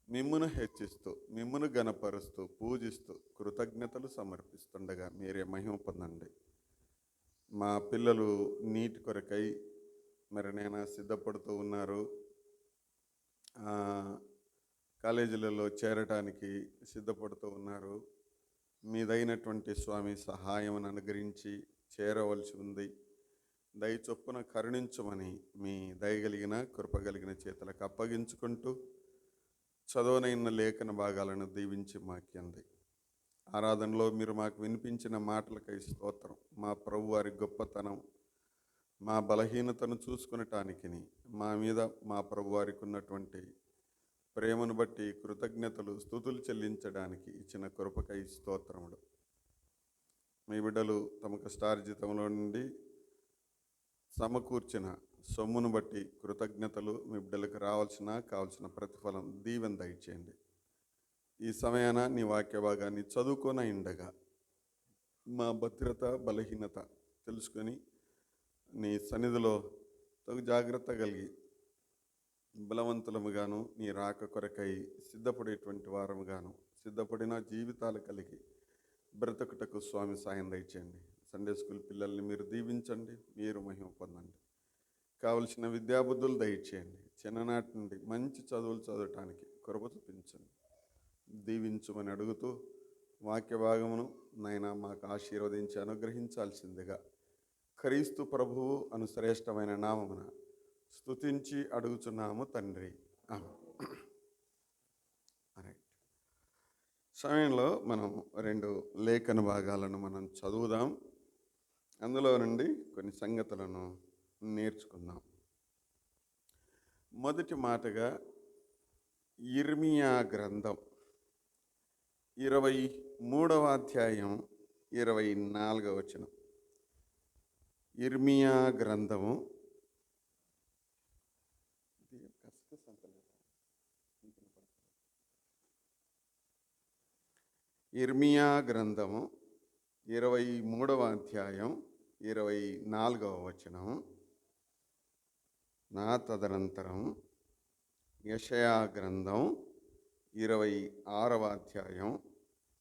మిమ్మును హెచ్చిస్తూ మిమ్మును గణపరుస్తూ పూజిస్తూ కృతజ్ఞతలు సమర్పిస్తుండగా మీరే మహిమ పొందండి. మా పిల్లలు నీటి కొరకై మరి నేను సిద్ధపడుతూ ఉన్నారు. ఆ, కాలేజీలలో చేరటానికి సిద్ధపడుతూ ఉన్నారు. మీదైనటువంటి స్వామి సహాయమును అనుగ్రహించి చేరవలసి ఉంది. దయ చొప్పున కరుణించమని మీ దయగలిగిన కృపగలిగిన చేతులకు అప్పగించుకుంటూ చదువునైన లేఖన భాగాలను దీవించి మాకింది. ఆరాధనలో మీరు మాకు వినిపించిన మాటలకై స్తోత్రం. మా ప్రభు వారి గొప్పతనం, మా బలహీనతను చూసుకునటానికి మా మీద మా ప్రభు వారికి ఉన్నటువంటి ప్రేమను బట్టి కృతజ్ఞతలు స్తుతులు చెల్లించడానికి ఇచ్చిన కృపకై స్తోత్రములు. మీ బిడ్డలు తమ కష్టార్జితంలో నుండి సమకూర్చిన సొమ్మును బట్టి కృతజ్ఞతలు. మీ బిడ్డలకు కావాల్సిన ప్రతిఫలం దీవెన దయచేయండి. ఈ సమయాన నీ వాక్య భాగాన్ని చదువుకొని ఉండగా మా భద్రత బలహీనత తెలుసుకొని నీ సన్నిధిలో తగు జాగ్రత్త కలిగి బలవంతులముగాను నీ రాక కొరకై సిద్ధపడేటువంటి వారముగాను సిద్ధపడిన జీవితాలు కలిగి బ్రతుకుటకు స్వామి సాయం దయచేయండి. సండే స్కూల్ పిల్లల్ని మీరు దీవించండి, మీరు మహిమ పొందండి. కావలసిన విద్యాబుద్ధులు దయచేయండి. చిన్ననాటి నుండి మంచి చదువులు చదవటానికి కృప చూపించండి, దీవించమని అడుగుతూ వాక్య భాగమును నాయన మాకు ఆశీర్వదించి అనుగ్రహించాల్సిందిగా క్రీస్తు ప్రభువు అను శ్రేష్టమైన నామమున స్తుతించి అడుగుచున్నాము తండ్రి. రైట్. సమయంలో మనం 2 లేఖన భాగాలను మనం చదువుదాం. అందులో నుండి కొన్ని సంగతులను నేర్చుకుందాం. మొదటి మాటగా యిర్మీయా గ్రంథం 23వ అధ్యాయం 24వ వచనం. యిర్మీయా గ్రంథము యిర్మీయా గ్రంథము 23వ అధ్యాయం 24వ వచనం. నా తదనంతరం యెషయా గ్రంథం 26వ అధ్యాయం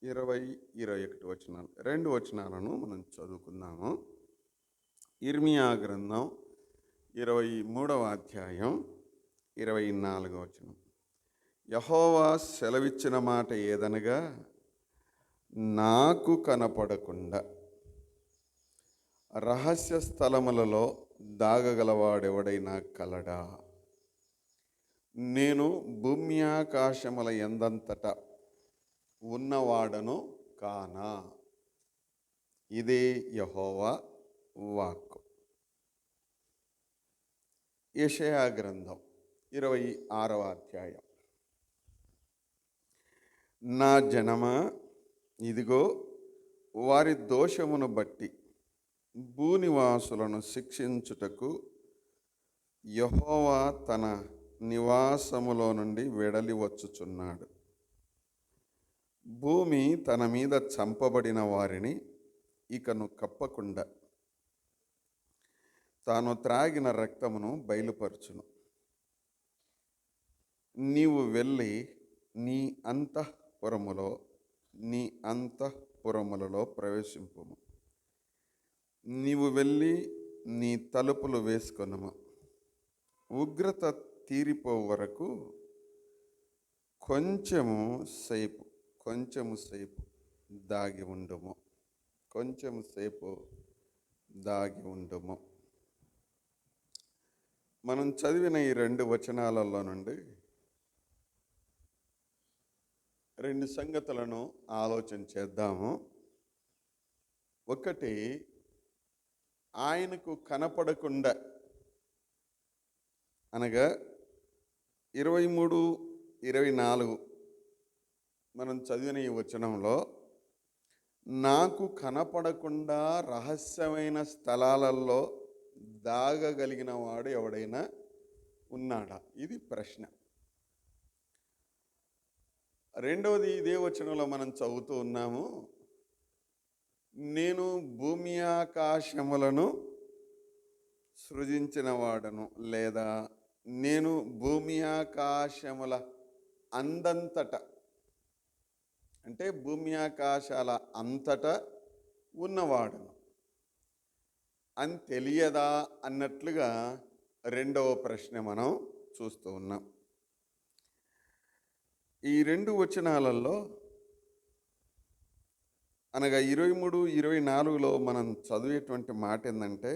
20-21 వచనాలు, 2 వచనాలను మనం చదువుకుందాము. యిర్మీయా గ్రంథం 23వ అధ్యాయం 24వ వచనం. యెహోవా సెలవిచ్చిన మాట ఏదనగా, నాకు కనపడకుండా రహస్య స్థలములలో దాగగలవాడెవడైనా కలడా? నేను భూమి ఆకాశముల ఎందంతట ఉన్నవాడను కానా? ఇదే యెహోవా వాక్కు. యెషయా గ్రంథం 26వ అధ్యాయం. నా జనమా, ఇదిగో వారి దోషమును బట్టి భూనివాసులను శిక్షించుటకు యెహోవా తన నివాసములో నుండి వెడలి వచ్చుచున్నాడు. భూమి తన మీద చంపబడిన వారిని ఇకను కప్పకుండా తాను త్రాగిన రక్తమును బయలుపరచును. నీవు వెళ్ళి నీ అంతఃపురములలో ప్రవేశింపుము. నీవు వెళ్ళి నీ తలుపులు వేసుకొనుము. ఉగ్రత తీరిపో వరకు కొంచెము సేపు దాగి ఉండుము. మనం చదివిన ఈ 2 వచనాలలో నుండి 2 సంగతులను ఆలోచన చేద్దాము. ఒకటి, ఆయనకు కనపడకుండా, అనగా 23-24 మనం చదివిన ఈ వచనంలో, నాకు కనపడకుండా రహస్యమైన స్థలాలలో దాగగలిగిన వాడు ఎవడైనా ఉన్నాడా? ఇది ప్రశ్న. రెండవది, ఇదే వచనంలో మనం చదువుతూ ఉన్నాము, నేను భూమి ఆకాశములను సృజించిన వాడను, లేదా నేను భూమి ఆకాశముల అందంతట, అంటే భూమి ఆకాశాల అంతటా ఉన్నవాడును అని తెలియదా అన్నట్లుగా రెండవ ప్రశ్న మనం చూస్తూ ఉన్నాం. ఈ 2 వచనాలలో అనగా 23, 24లో మనం చదివేటువంటి మాట ఏంటంటే,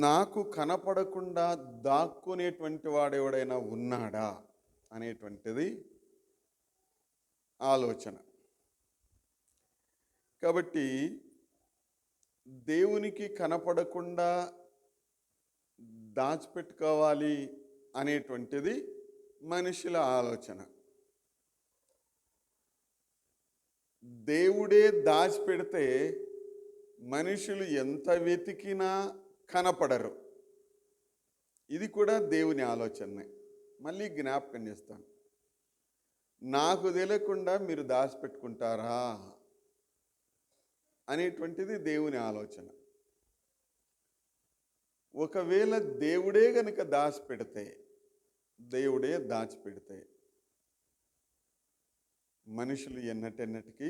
నాకు కనపడకుండా దాక్కునేటువంటి వాడు ఎవడైనా ఉన్నాడా అనేటువంటిది ఆలోచన. కాబట్టి దేవునికి కనపడకుండా దాచిపెట్టుకోవాలి అనేటువంటిది మనుషుల ఆలోచన. దేవుడే దాచిపెడితే మనుషులు ఎంత వెతికినా కనపడరు. ఇది కూడా దేవుని ఆలోచనే. మళ్ళీ జ్ఞాపకం చేస్తాను, నాకు తెలియకుండా మీరు దాచిపెట్టుకుంటారా అనేటువంటిది దేవుని ఆలోచన. ఒకవేళ దేవుడే గనుక దాచిపెడితే మనుషులు ఎన్నటెన్నటికీ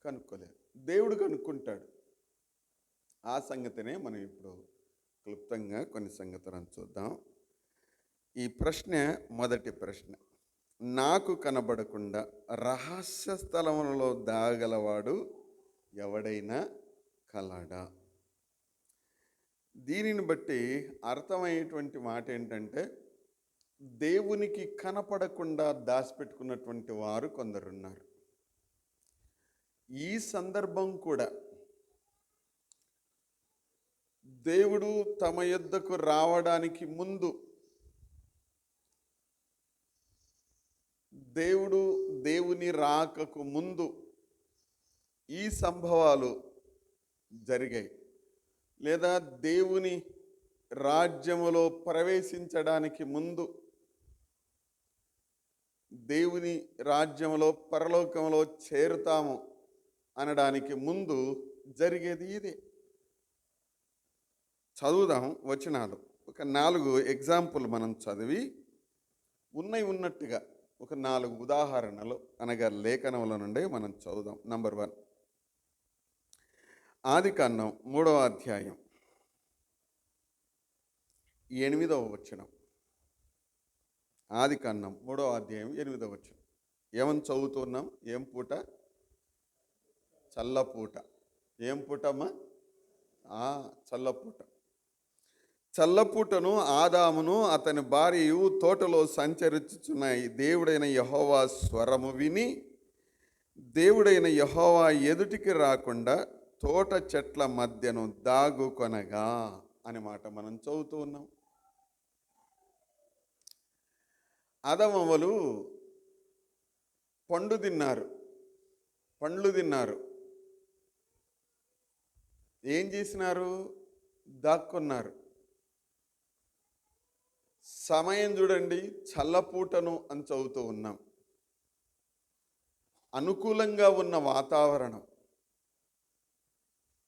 కనుక్కోలేరు. దేవుడు కనుక్కుంటాడు. ఆ సంగతినే మనం ఇప్పుడు క్లుప్తంగా కొన్ని సంగతులను చూద్దాం. ఈ ప్రశ్న, మొదటి ప్రశ్న, నాకు కనబడకుండా రహస్య స్థలములలో దాగలవాడు ఎవడైనా కలడా? దీనిని బట్టి అర్థమయ్యేటువంటి మాట ఏంటంటే, దేవునికి కనపడకుండా దాచిపెట్టుకున్నటువంటి వారు కొందరున్నారు. ఈ సందర్భం కూడా దేవుడు తమ యొద్దకు రావడానికి ముందు, దేవుని రాకకు ముందు ఈ సంభవాలు జరిగాయి. లేదా దేవుని రాజ్యములో ప్రవేశించడానికి ముందు, దేవుని రాజ్యంలో పరలోకంలో చేరుతాము అనడానికి ముందు జరిగేది ఇదే. చదువుదాం వచనాలు. ఒక 4 ఎగ్జాంపుల్ మనం చదివి ఉన్నట్టుగా ఒక 4 ఉదాహరణలు అనగా లేఖనముల నుండి మనం చదువుదాం. నంబర్ 1, ఆదికాండం 3వ అధ్యాయం 8వ వచనం. ఆదికాండం 3వ అధ్యాయం 8వ వచనం. ఏమని చదువుతున్నాం? ఏం పూట? చల్లపూట. ఏం పూటమ్మా? చల్లపూట. చల్లపూటను ఆదామును అతని భార్యయు తోటలో సంచరించుచున్నాయి. దేవుడైన యెహోవా స్వరము విని దేవుడైన యెహోవా ఎదుటికి రాకుండా తోట చెట్ల మధ్యను దాగుకొనగా అనే మాట మనం చదువుతూ ఉన్నాం. ఆదామవ్వలు పండ్లు తిన్నారు. ఏం చేసినారు? దాక్కున్నారు. సమయం చూడండి, చల్లపూటను అని చదువుతూ ఉన్నాం. అనుకూలంగా ఉన్న వాతావరణం,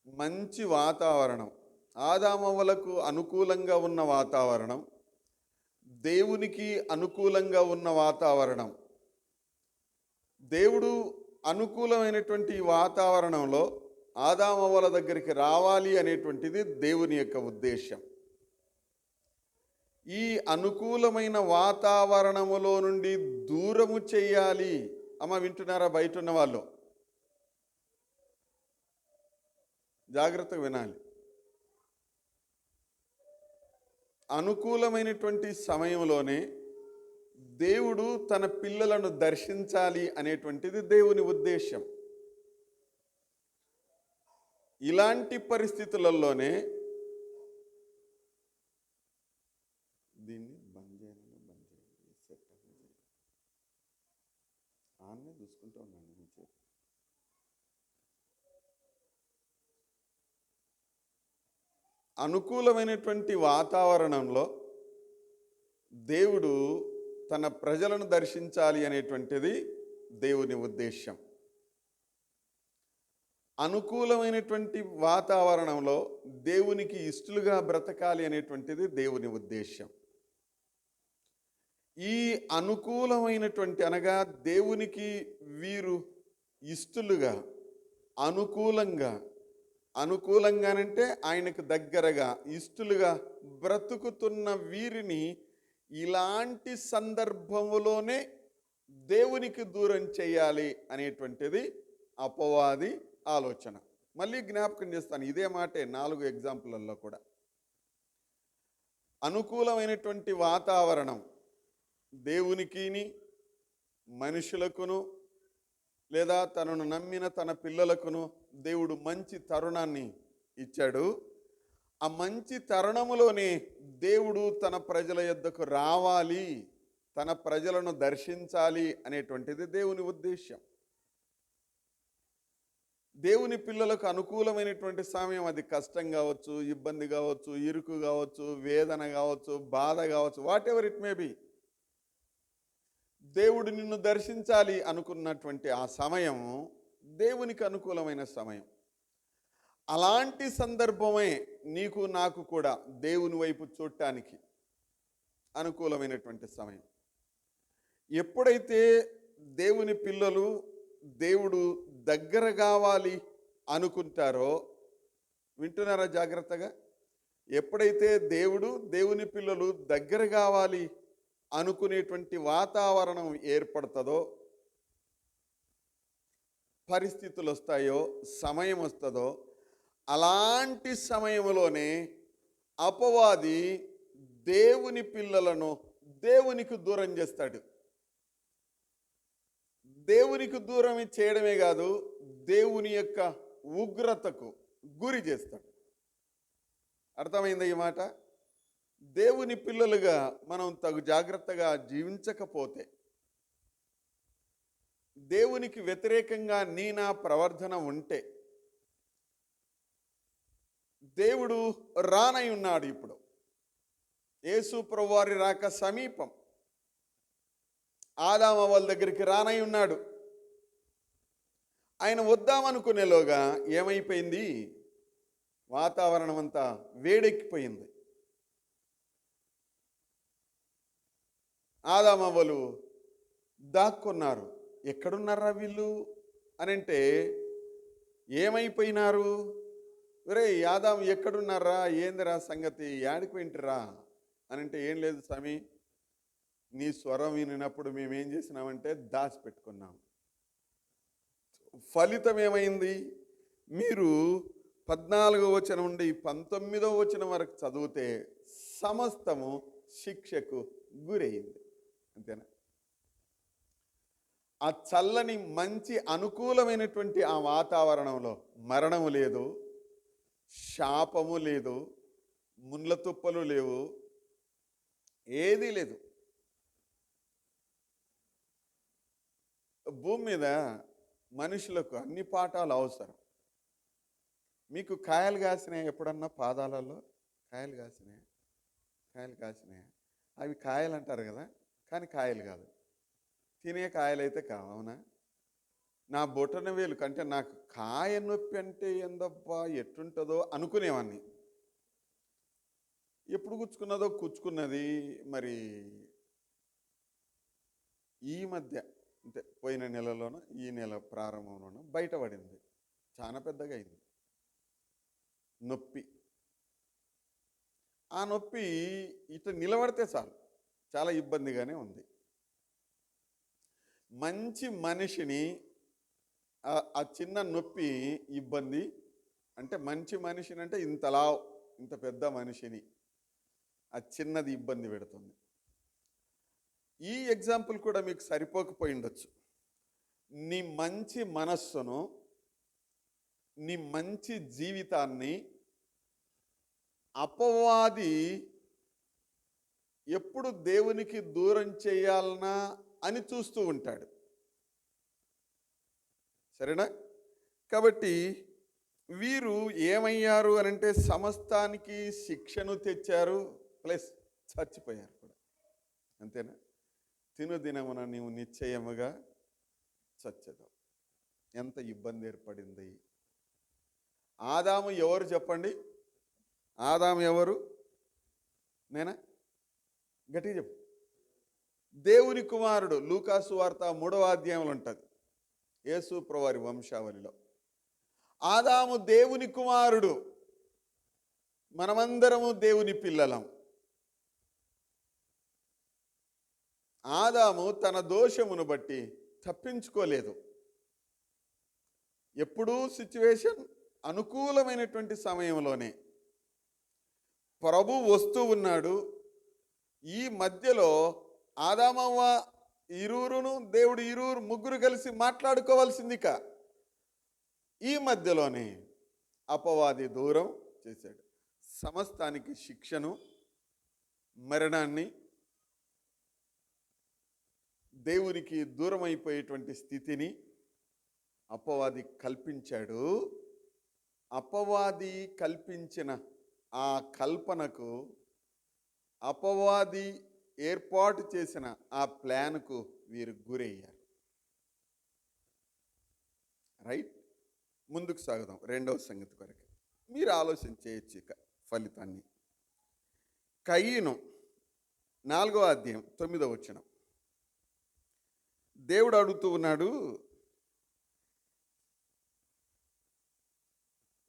మంచి వాతావరణం, ఆదామవ్వలకు అనుకూలంగా ఉన్న వాతావరణం, దేవునికి అనుకూలంగా ఉన్న వాతావరణం. దేవుడు అనుకూలమైనటువంటి వాతావరణంలో ఆదామవ్వల దగ్గరికి రావాలి అనేటువంటిది దేవుని యొక్క ఉద్దేశం. ఈ అనుకూలమైన వాతావరణములో నుండి దూరము చేయాలి. అమ్మ వింటున్నారా? బయట ఉన్న వాళ్ళు జాగ్రత్తగా వినాలి. అనుకూలమైనటువంటి సమయంలోనే దేవుడు తన పిల్లలను దర్శించాలి అనేటువంటిది దేవుని ఉద్దేశం. ఇలాంటి పరిస్థితులలోనే దీన్ని బంద్ చేయాలి. ఆన్నే చూసుకుంటూ ఉన్నాను. అనుకూలమైనటువంటి వాతావరణంలో దేవుడు తన ప్రజలను దర్శించాలి అనేటువంటిది దేవుని ఉద్దేశం. అనుకూలమైనటువంటి వాతావరణంలో దేవునికి ఇష్టలుగా బ్రతకాలి అనేటువంటిది దేవుని ఉద్దేశం. ఈ అనుకూలమైనటువంటి అనగా దేవునికి వీరు ఇష్టలుగా, అనుకూలంగా, అనుకూలంగానంటే ఆయనకు దగ్గరగా ఇష్టలుగా బ్రతుకుతున్న వీరిని ఇలాంటి సందర్భములోనే దేవునికి దూరం చేయాలి అనేటువంటిది అపవాది ఆలోచన. మళ్ళీ జ్ఞాపకం చేస్తాను, ఇదే మాటే 4 ఎగ్జాంపుల్లలో కూడా. అనుకూలమైనటువంటి వాతావరణం దేవునికిని, మనుషులకును, లేదా తనను నమ్మిన తన పిల్లలకును దేవుడు మంచి తరుణాన్ని ఇచ్చాడు. ఆ మంచి తరుణములోనే దేవుడు తన ప్రజల యొద్దకు రావాలి, తన ప్రజలను దర్శించాలి అనేటువంటిది దేవుని ఉద్దేశ్యం. దేవుని పిల్లలకు అనుకూలమైనటువంటి సమయం అది కష్టం కావచ్చు, ఇబ్బంది కావచ్చు, ఇరుకు కావచ్చు, వేదన కావచ్చు, బాధ కావచ్చు, what ever it may be. దేవుడు నిన్ను దర్శించాలి అనుకున్నటువంటి ఆ సమయం దేవునికి అనుకూలమైన సమయం. అలాంటి సందర్భమే నీకు నాకు కూడా దేవుని వైపు చూడటానికి అనుకూలమైనటువంటి సమయం. ఎప్పుడైతే దేవుని పిల్లలు దేవుడు దగ్గర కావాలి అనుకుంటారో, వింటున్నారా జాగ్రత్తగా? ఎప్పుడైతే దేవుని పిల్లలు దగ్గర కావాలి అనుకునేటువంటి వాతావరణం ఏర్పడుతుందో, పరిస్థితులు వస్తాయో, సమయం వస్తుందో, అలాంటి సమయంలోనే అపవాది దేవుని పిల్లలను దేవునికి దూరం చేస్తాడు. దేవునికి దూరం చేయడమే కాదు, దేవుని యొక్క ఉగ్రతకు గురి చేస్తాడు. అర్థమైందా ఈ మాట? దేవుని పిల్లలుగా మనం తగు జాగ్రత్తగా జీవించకపోతే, దేవునికి వ్యతిరేకంగా నా ప్రవర్తన ఉంటే, దేవుడు రానై ఉన్నాడు. ఇప్పుడు యేసు ప్రభువారి రాక సమీపం. ఆదాము వాళ్ళ దగ్గరికి రానై ఉన్నాడు. ఆయన వద్దామనుకునేలోగా ఏమైపోయింది? వాతావరణం అంతా వేడెక్కిపోయింది. ఆదామవ్వలు దాక్కున్నారు. ఎక్కడున్నారా వీళ్ళు అని అంటే, ఏమైపోయినారు? ఒరే ఆదాము ఎక్కడున్నారా, ఏందిరా సంగతి, యాడిపోయింటిరా అని అంటే, ఏం లేదు స్వామి, నీ స్వరం వినినప్పుడు మేమేం చేసినామంటే దాచిపెట్టుకున్నాం. ఫలితం ఏమైంది? మీరు 14వ వచనం నుండి 19వ వచనం వరకు చదివితే సమస్తము శిక్షకు గురైంది. అంతేనా? ఆ చల్లని మంచి అనుకూలమైనటువంటి ఆ వాతావరణంలో మరణము లేదు, శాపము లేదు, ముళ్ళ తుప్పలు లేవు, ఏదీ లేదు. భూమి మీద మనుషులకు అన్ని పాఠాలు అవసరం. మీకు కాయలు కాసినాయి ఎప్పుడన్నా? పాదాలలో కాయలు కాసినాయి? కాయలు కాసినాయి. అవి కాయలు అంటారు కదా, కానీ కాయలు కాదు, తినే కాయలు అయితే కావు. అవునా? నా బొటన వేలు కంటే నాకు కాయ నొప్పి అంటే ఏందబ్బా ఎట్టుంటుందో అనుకునేవాడిని. ఎప్పుడు గుచ్చుకున్నదో గుచ్చుకున్నది. మరి ఈ మధ్య అంటే పోయిన నెలలోనో ఈ నెల ప్రారంభంలోనో బయటపడింది. చాలా పెద్దగా అయింది నొప్పి. ఆ నొప్పి ఇట్లా నిలబడితే చాలు చాలా ఇబ్బందిగానే ఉంది. మంచి మనిషిని ఆ చిన్న నొప్పి ఇబ్బంది అంటే, మంచి మనిషిని అంటే ఇంతలా ఇంత పెద్ద మనిషిని ఆ చిన్నది ఇబ్బంది పెడుతుంది. ఈ ఎగ్జాంపుల్ కూడా మీకు సరిపోకపోయి ఉండొచ్చు. నీ మంచి మనస్సును, నీ మంచి జీవితాన్ని అపవాది ఎప్పుడు దేవునికి దూరం చేయాలనా అని చూస్తూ ఉంటాడు. సరేనా? కాబట్టి వీరు ఏమయ్యారు అనంటే, సమస్తానికి శిక్షను తెచ్చారు, ప్లస్ చచ్చిపోయారు కూడా. అంతేనా? తినుదినమున నీవు నిశ్చయముగా చచ్చెదవు. ఎంత ఇబ్బంది ఏర్పడింది. ఆదాము ఎవరు చెప్పండి? ఆదాము ఎవరు? నేనా? గట్టిగా చెప్పు. దేవుని కుమారుడు లూకాసు వార్త 3వ అధ్యాయంలో ఉంటుంది యేసు ప్రభువారి వంశావళిలో. ఆదాము దేవుని కుమారుడు, మనమందరము దేవుని పిల్లలం. ఆదాము తన దోషమును బట్టి తప్పించుకోలేదు. ఎప్పుడూ సిచ్యువేషన్ అనుకూలమైనటువంటి సమయంలోనే ప్రభు వస్తూ ఉన్నాడు. ఈ మధ్యలో ఆదామవ్వ ఇరువురును దేవుడు ముగ్గురు కలిసి మాట్లాడుకోవాల్సిందిక. ఈ మధ్యలోనే అపవాది దూరం చేశాడు. సమస్తానికి శిక్షను, మరణాన్ని, దేవునికి దూరం అయిపోయేటువంటి స్థితిని అపవాది కల్పించాడు. అపవాది కల్పించిన ఆ కల్పనకు, అపవాది ఏర్పాటు చేసిన ఆ ప్లాన్కు వీరు గురయ్యారు. రైట్, ముందుకు సాగుదాం. 2వ సంగతి కొరకు మీరు ఆలోచన చేయొచ్చు ఇక ఫలితాన్ని. కయీను 4వ అధ్యాయం 9వ వచనం. దేవుడు అడుగుతూ ఉన్నాడు,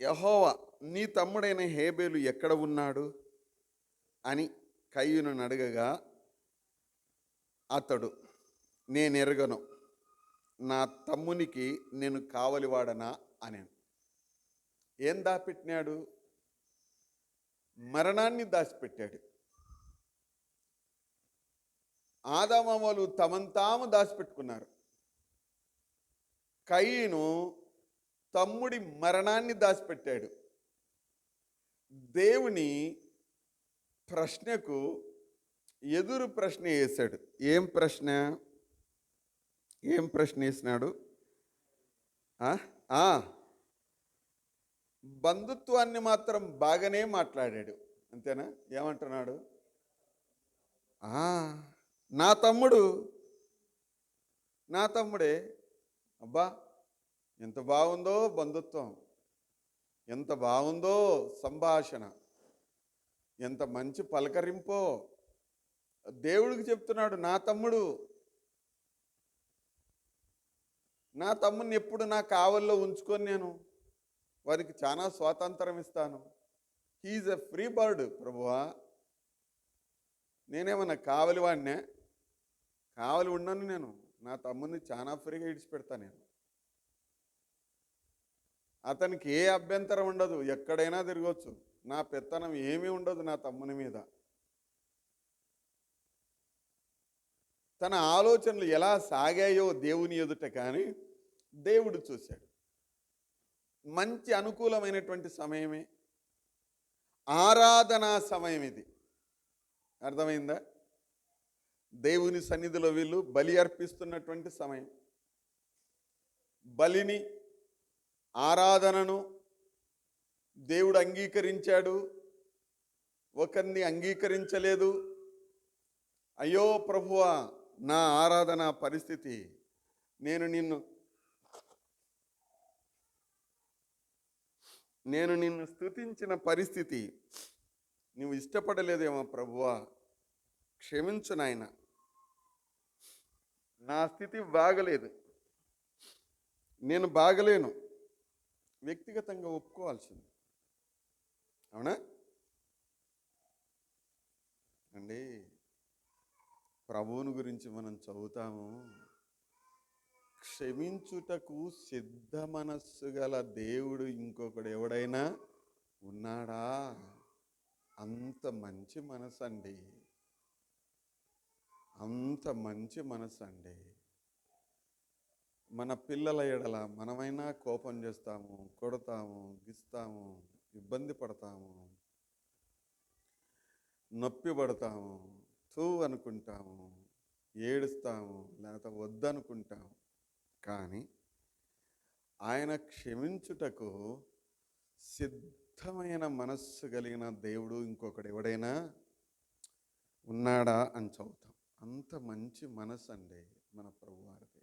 యెహోవా నీ తమ్ముడైన హేబేలు ఎక్కడ ఉన్నాడు అని కయీనును అడగగా అతడు, నేను ఎరగను, నా తమ్మునికి నేను కావలివాడనా అన్నాను. ఏం దాచిపెట్టినాడు? మరణాన్ని దాచిపెట్టాడు. ఆదామవ్వలు తమంతాము దాచిపెట్టుకున్నారు. కయీను తమ్ముడి మరణాన్ని దాచిపెట్టాడు. దేవుని ప్రశ్నకు ఎదురు ప్రశ్న వేశాడు. ఏం ప్రశ్న వేసినాడు? బంధుత్వాన్ని మాత్రం బాగానే మాట్లాడాడు. అంతేనా? ఏమంటున్నాడు? నా తమ్ముడే. అబ్బా, ఎంత బాగుందో బంధుత్వం, ఎంత బాగుందో సంభాషణ, ఎంత మంచి పలకరింపో. దేవుడికి చెప్తున్నాడు, నా తమ్ముడిని ఎప్పుడు నా కావల్లో ఉంచుకొని నేను వారికి చాలా స్వాతంత్రం ఇస్తాను. He's a free bird. ప్రభువా, నేనేమన్నా కావలివాడినే? కావలి ఉండను నేను. నా తమ్ముడిని చాలా ఫ్రీగా ఇడిచిపెడతా నేను. అతనికి ఏ అభ్యంతరం ఉండదు, ఎక్కడైనా తిరగవచ్చు. నా పెత్తనం ఏమీ ఉండదు నా తమ్ముని మీద. తన ఆలోచనలు ఎలా సాగాయో దేవుని ఎదుట కానీ దేవుడు చూశాడు. మంచి అనుకూలమైనటువంటి సమయమే, ఆరాధనా సమయం ఇది. అర్థమైందా? దేవుని సన్నిధిలో వీళ్ళు బలి అర్పిస్తున్నటువంటి సమయం. బలిని, ఆరాధనను దేవుడు అంగీకరించాడు, ఒకరిని అంగీకరించలేదు. అయ్యో ప్రభువా, నా ఆరాధన పరిస్థితి, నేను నిన్ను స్తుతించిన పరిస్థితి నువ్వు ఇష్టపడలేదేమో ప్రభువా, క్షమించు నాయన, నా స్థితి బాగలేదు, నేను బాగలేను. వ్యక్తిగతంగా ఒప్పుకోవాల్సింది. అవునా అండి? ప్రభువుని గురించి మనం చదువుతాము, క్షమించుటకు సిద్ధ మనస్సు గల దేవుడు ఇంకొకడు ఎవడైనా ఉన్నాడా? అంత మంచి మనసు అండి, అంత మంచి మనసు అండి. మన పిల్లల ఎడల మనమైనా కోపం చేస్తాము, కొడతాము, గిస్తాము, ఇబ్బంది పడతాము, నొప్పి పడతాము, అనుకుంటాము, ఏడుస్తాము, లేకపోతే వద్దనుకుంటాము. కానీ ఆయన క్షమించుటకు సిద్ధమైన మనస్సు కలిగిన దేవుడు ఇంకొకడు ఎవడైనా ఉన్నాడా అని చదువుతాం. అంత మంచి మనసు అండి మన ప్రభువారిది.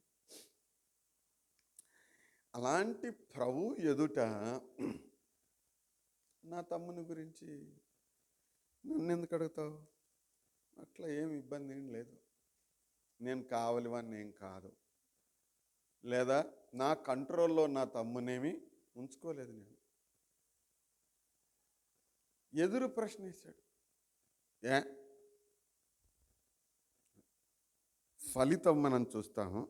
అలాంటి ప్రభు ఎదుట నా తమ్ముని గురించి నన్ను ఎందుకు అడుగుతావు? అట్లా ఏమి ఇబ్బంది ఏం లేదు. నేను కావలివాన్ని ఏం కాదు, లేదా నా కంట్రోల్లో నా తమ్మునేమి ఉంచుకోలేదు. నేను ఎదురు ప్రశ్న వేశాడు. ఏ ఫలితం మనం చూస్తాము.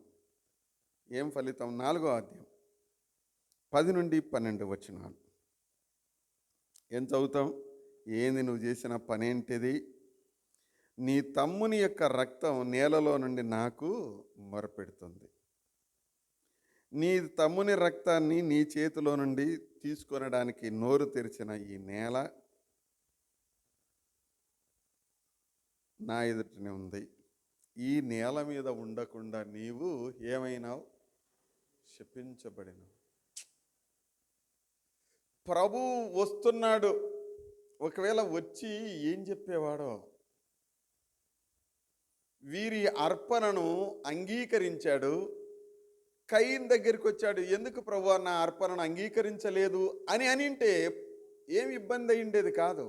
ఏం ఫలితం? 4వ అధ్యాయం 10 నుండి 12 వచనాలు ఏం చదువుతాం? ఏంది నువ్వు చేసిన పనేంటిది? నీ తమ్ముని యొక్క రక్తం నేలలో నుండి నాకు మొరపెడుతుంది. నీ తమ్ముని రక్తాన్ని నీ చేతిలో నుండి తీసుకొనడానికి నోరు తెరిచిన ఈ నేల నా ఎదుటనే ఉంది. ఈ నేల మీద ఉండకుండా నీవు ఏమైనావు? శపించబడిన. ప్రభు వస్తున్నాడు. ఒకవేళ వచ్చి ఏం చెప్పేవాడో? వీరి అర్పణను అంగీకరించాడు. కయీన్ దగ్గరికి వచ్చాడు. ఎందుకు ప్రభువా నా అర్పణను అంగీకరించలేదు అని అనింటే ఏం ఇబ్బంది అయ్యిండేది కాదు.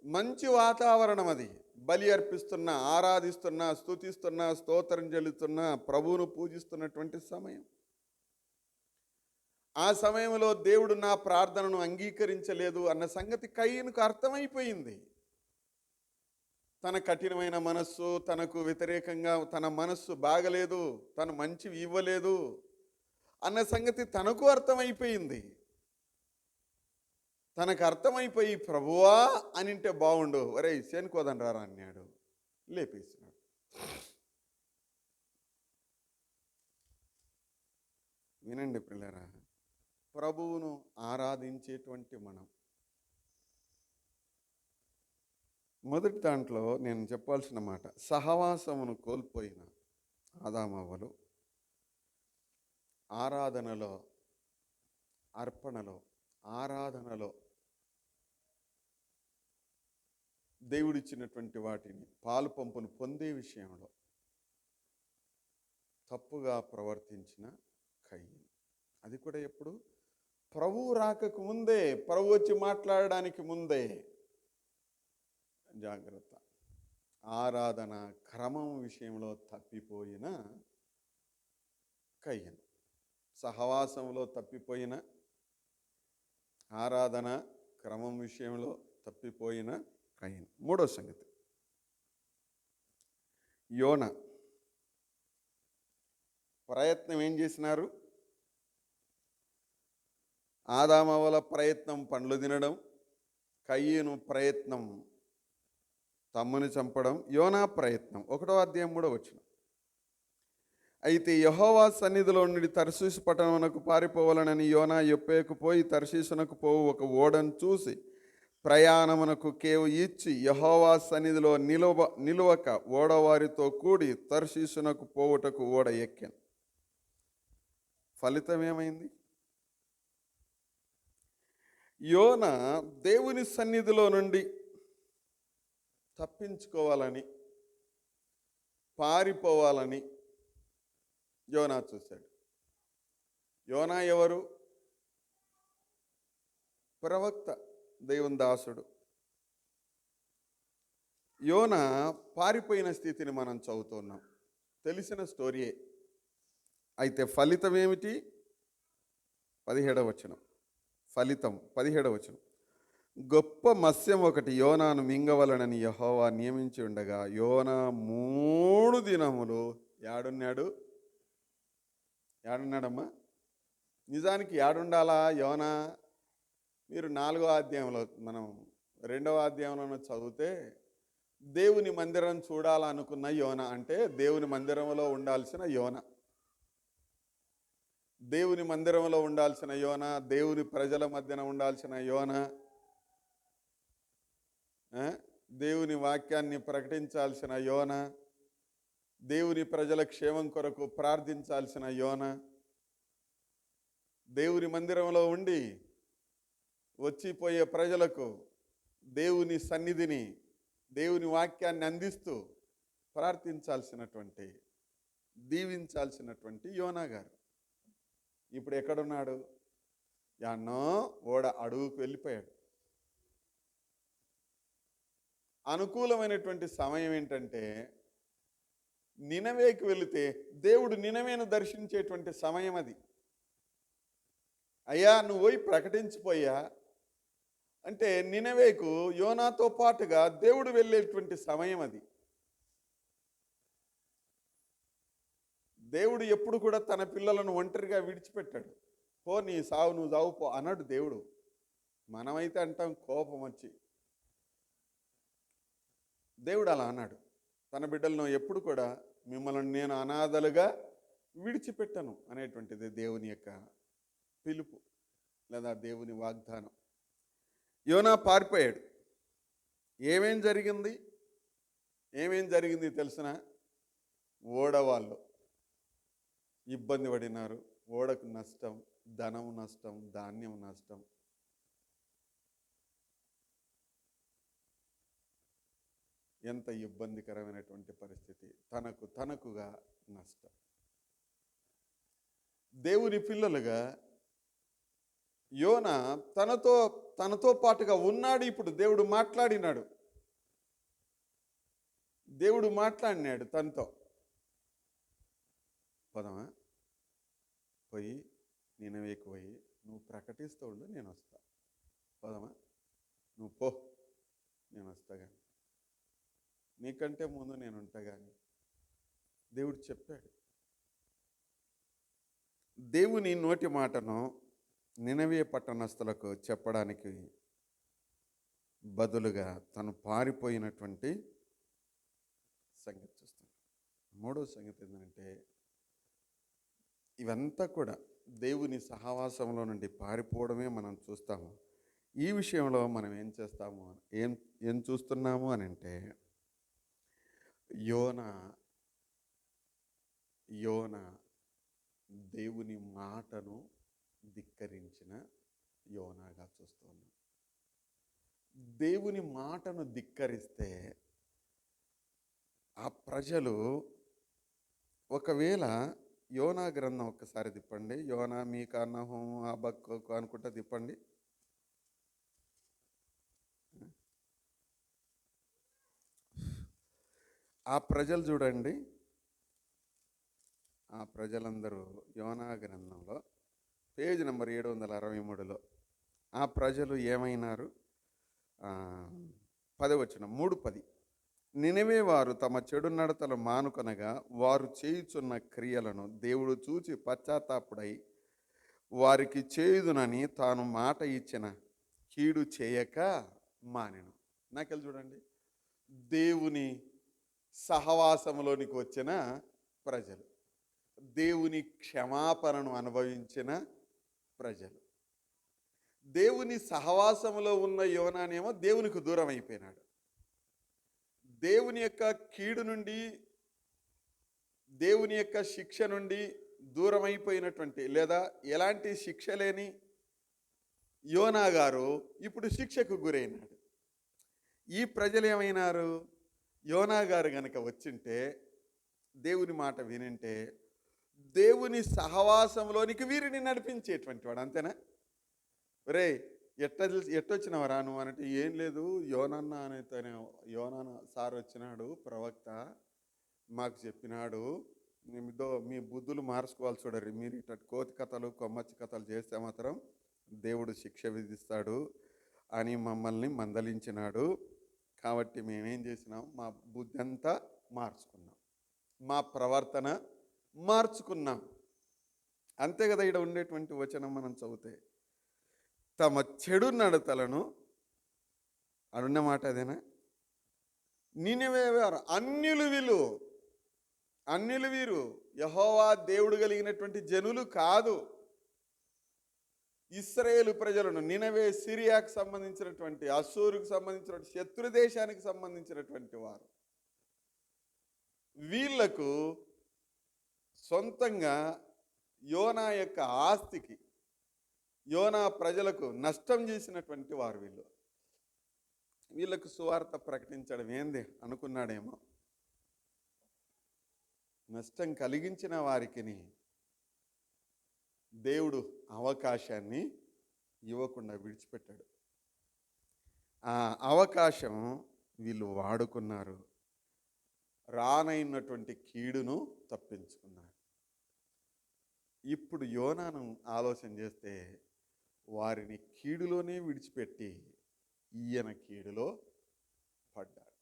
మంచి వాతావరణం అది. బలి అర్పిస్తున్నా, ఆరాధిస్తున్నా, స్తుతిస్తున్నా, స్తోత్రం చెల్లుతున్నా, ప్రభువును పూజిస్తున్నటువంటి సమయం. ఆ సమయంలో దేవుడు నా ప్రార్థనను అంగీకరించలేదు అన్న సంగతి కయీనుకు అర్థమైపోయింది. తన కఠినమైన మనస్సు, తనకు వ్యతిరేకంగా తన మనస్సు బాగలేదు, తను మంచివి ఇవ్వలేదు అన్న సంగతి తనకు అర్థమైపోయింది. తనకు అర్థమైపోయి ప్రభువా అనింటే బాగుండు, ఒరే సేనుకోదని రారా అన్నాడు. లేపేసినాడు. వినండి పిల్లరా, ప్రభువును ఆరాధించేటువంటి మనం మొదటి దాంట్లో నేను చెప్పాల్సిన మాట, సహవాసమును కోల్పోయిన ఆదామవ్వలు ఆరాధనలో, అర్పణలో, ఆరాధనలో దేవుడిచ్చినటువంటి వాటిని పాలు పంపును పొందే విషయంలో తప్పుగా ప్రవర్తించిన కయీను. అది కూడా ఎప్పుడు? ప్రభువు రాకకు ముందే, ప్రభు వచ్చి మాట్లాడడానికి ముందే. జాగ్రత్త. ఆరాధన క్రమం విషయంలో తప్పిపోయిన కయీను, సహవాసంలో తప్పిపోయిన, ఆరాధన క్రమం విషయంలో తప్పిపోయిన కయీను. 3వ సంగతి, యోనా ప్రయత్నం ఏం చేసినారు? ఆదామవ్వల ప్రయత్నం పండ్లు తినడం, కయీను ప్రయత్నం తమ్ముని చంపడం, యోనా ప్రయత్నం 1వ అధ్యాయం 3వ వచనం. అయితే యెహోవా సన్నిధిలో నుండి తర్షీషు పట్టణమునకు పారిపోవాలనని యోనా యొప్పేకు పోయి తర్షీషునకు పోవు ఒక ఓడను చూసి ప్రయాణమునకు కేవు ఇచ్చి యెహోవా సన్నిధిలో నిలువక ఓడవారితో కూడి తర్షీషునకు పోవుటకు ఓడ ఎక్కాను. ఫలితం ఏమైంది? యోనా దేవుని సన్నిధిలో నుండి తప్పించుకోవాలని, పారిపోవాలని యోనా చూశాడు. యోనా ఎవరు? ప్రవక్త, దేవుని దాసుడు. యోనా పారిపోయిన స్థితిని మనం చదువుతున్నాం, తెలిసిన స్టోరీయే. అయితే ఫలితం ఏమిటి? 17వ వచనం. ఫలితం 17వ వచనం. గొప్ప మత్స్యం ఒకటి యోనాను మింగవలనని యెహోవా నియమించి ఉండగా యోనా 3 దినములు ఏడున్నాడమ్మా? నిజానికి ఏడుండాలా యోనా? మీరు 4వ అధ్యాయంలో, మనం 2వ అధ్యాయంలో చదివితే దేవుని మందిరం చూడాలనుకున్న యోనా, అంటే దేవుని మందిరంలో ఉండాల్సిన యోనా, దేవుని మందిరంలో ఉండాల్సిన యోనా, దేవుని ప్రజల మధ్యన ఉండాల్సిన యోనా, దేవుని వాక్యాన్ని ప్రకటించాల్సిన యోనా, దేవుని ప్రజల క్షేమం కొరకు ప్రార్థించాల్సిన యోనా, దేవుని మందిరంలో ఉండి వచ్చిపోయే ప్రజలకు దేవుని సన్నిధిని, దేవుని వాక్యాన్ని అందిస్తూ ప్రార్థించాల్సినటువంటి, దీవించాల్సినటువంటి యోనా గారు ఇప్పుడు ఎక్కడున్నాడు? యాన్నో ఓడ అడుగుకు వెళ్ళిపోయాడు. అనుకూలమైనటువంటి సమయం ఏంటంటే నినవేకి వెళితే దేవుడు నినవేను దర్శించేటువంటి సమయం అది. అయ్యా నువ్వు పోయి ప్రకటించిపోయా అంటే నినవేకు యోనాతో పాటుగా దేవుడు వెళ్ళేటువంటి సమయం అది. దేవుడు ఎప్పుడు కూడా తన పిల్లలను ఒంటరిగా విడిచిపెట్టాడు. పో నీ సావు నువ్వు సావు పో అన్నాడు దేవుడు. మనమైతే అంటాం కోపం వచ్చి. దేవుడు అలా అన్నాడు, తన బిడ్డలను ఎప్పుడు కూడా మిమ్మల్ని నేను అనాథలుగా విడిచిపెట్టను అనేటువంటిది దేవుని యొక్క పిలుపు లేదా దేవుని వాగ్దానం. యోనా పారిపోయాడు. ఏమేం జరిగింది తెలిసిన? ఓడవాళ్ళు ఇబ్బంది పడినారు. ఓడకు నష్టం, ధనం నష్టం, ధాన్యం నష్టం. ఎంత ఇబ్బందికరమైనటువంటి పరిస్థితి. తనకుగా నష్టం. దేవుని పిల్లలుగా యోనా తనతో పాటుగా ఉన్నాడు. ఇప్పుడు దేవుడు మాట్లాడినాడు తనతో. పదమా పోయి నినవేకు పోయి నువ్వు ప్రకటిస్తూ ఉండు, నేను వస్తా. పదమా నువ్వు పో, నేను వస్తా కానీ, నీకంటే ముందు నేను ఉంటా కానీ దేవుడు చెప్పాడు. దేవుని నోటి మాటను నినవే పట్టణస్థులకు చెప్పడానికి బదులుగా తను పారిపోయినటువంటి సంగతి చూస్తాం. మూడో సంగతి ఏంటంటే, ఇవంతా కూడా దేవుని సహవాసంలో నుండి పారిపోవడమే మనం చూస్తాము. ఈ విషయంలో మనం ఏం చూస్తున్నాము అని అంటే, యోనా దేవుని మాటను ధిక్కరించిన యోనాగా చూస్తున్నాం. దేవుని మాటను ధిక్కరిస్తే ఆ ప్రజలు, ఒకవేళ యోనా గ్రంథం ఒక్కసారి తిప్పండి. యోనా, మీకా, నహూము, హబక్కూకు అనుకుంటా తిప్పండి. ఆ ప్రజలు చూడండి, ఆ ప్రజలందరూ యోనా గ్రంథంలో పేజ్ నెంబర్ 763లో ఆ ప్రజలు ఏమైనారు? 3:10 నినవే వారు తమ చెడు నడతలు మానుకొనగా వారు చేయుచున్న క్రియలను దేవుడు చూచి పశ్చాత్తాపుడై వారికి చేయుదునని తాను మాట ఇచ్చిన కీడు చేయక మానెను. నాకెళ్ళి చూడండి, దేవుని సహవాసంలోనికి వచ్చిన ప్రజలు, దేవుని క్షమాపణను అనుభవించిన ప్రజలు. దేవుని సహవాసంలో ఉన్న యోనానేమో దేవునికి దూరం అయిపోయినాడు. దేవుని యొక్క కీడు నుండి, దేవుని యొక్క శిక్ష నుండి దూరం అయిపోయినటువంటి, లేదా ఎలాంటి శిక్ష లేని యోనా గారు ఇప్పుడు శిక్షకు గురైనాడు. ఈ ప్రజలు ఏమైనారు? యోనా గారు గనక వచ్చింటే, దేవుని మాట వినింటే, దేవుని సహవాసంలోనికి వీరిని నడిపించేటువంటి వాడు. అంతేనా? రే ఎట్టొచ్చినవరా నువ్వు అనంటే, ఏం లేదు యోనన్న అనేతనే, యోనన్న సార్ వచ్చినాడు, ప్రవక్త మాకు చెప్పినాడు, మీ బుద్ధులు మార్చుకోవాలి చూడరు, మీరు ఇట్లా కోతి కథలు కొమ్మచ్చి కథలు చేస్తే మాత్రం దేవుడు శిక్ష విధిస్తాడు అని మమ్మల్ని మందలించినాడు. కాబట్టి మేమేం చేసినాం, మా బుద్ధి అంతా మార్చుకున్నాం, మా ప్రవర్తన మార్చుకున్నాం. అంతే కదా ఇక్కడ ఉండేటువంటి వచనం మనం చదివితే. తమ చెడు నడతలను అడున్న మాట అదేనా? నినవే వారు అన్యులు వీరు యెహోవా దేవుడు కలిగినటువంటి జనులు కాదు. ఇశ్రాయేలు ప్రజలను, నినవే సిరియాకు సంబంధించినటువంటి, అస్సూరుకు సంబంధించినటువంటి శత్రు దేశానికి సంబంధించినటువంటి వారు. వీళ్లకు సొంతంగా యోనా యొక్క ఆస్తికి, యోనా ప్రజలకు నష్టం చేసినటువంటి వారు వీళ్ళకు సువార్త ప్రకటించడం ఏంది అనుకున్నాడేమో. నష్టం కలిగించిన వారికి దేవుడు అవకాశాన్ని ఇవ్వకుండా విడిచిపెట్టాడు. ఆ అవకాశం వీళ్ళు వాడుకున్నారు. రానైనటువంటి కీడును తప్పించుకున్నాడు. ఇప్పుడు యోనాను ఆలోచన చేస్తే వారిని కీడులోనే విడిచిపెట్టి ఈయన కీడులో పడ్డాడు.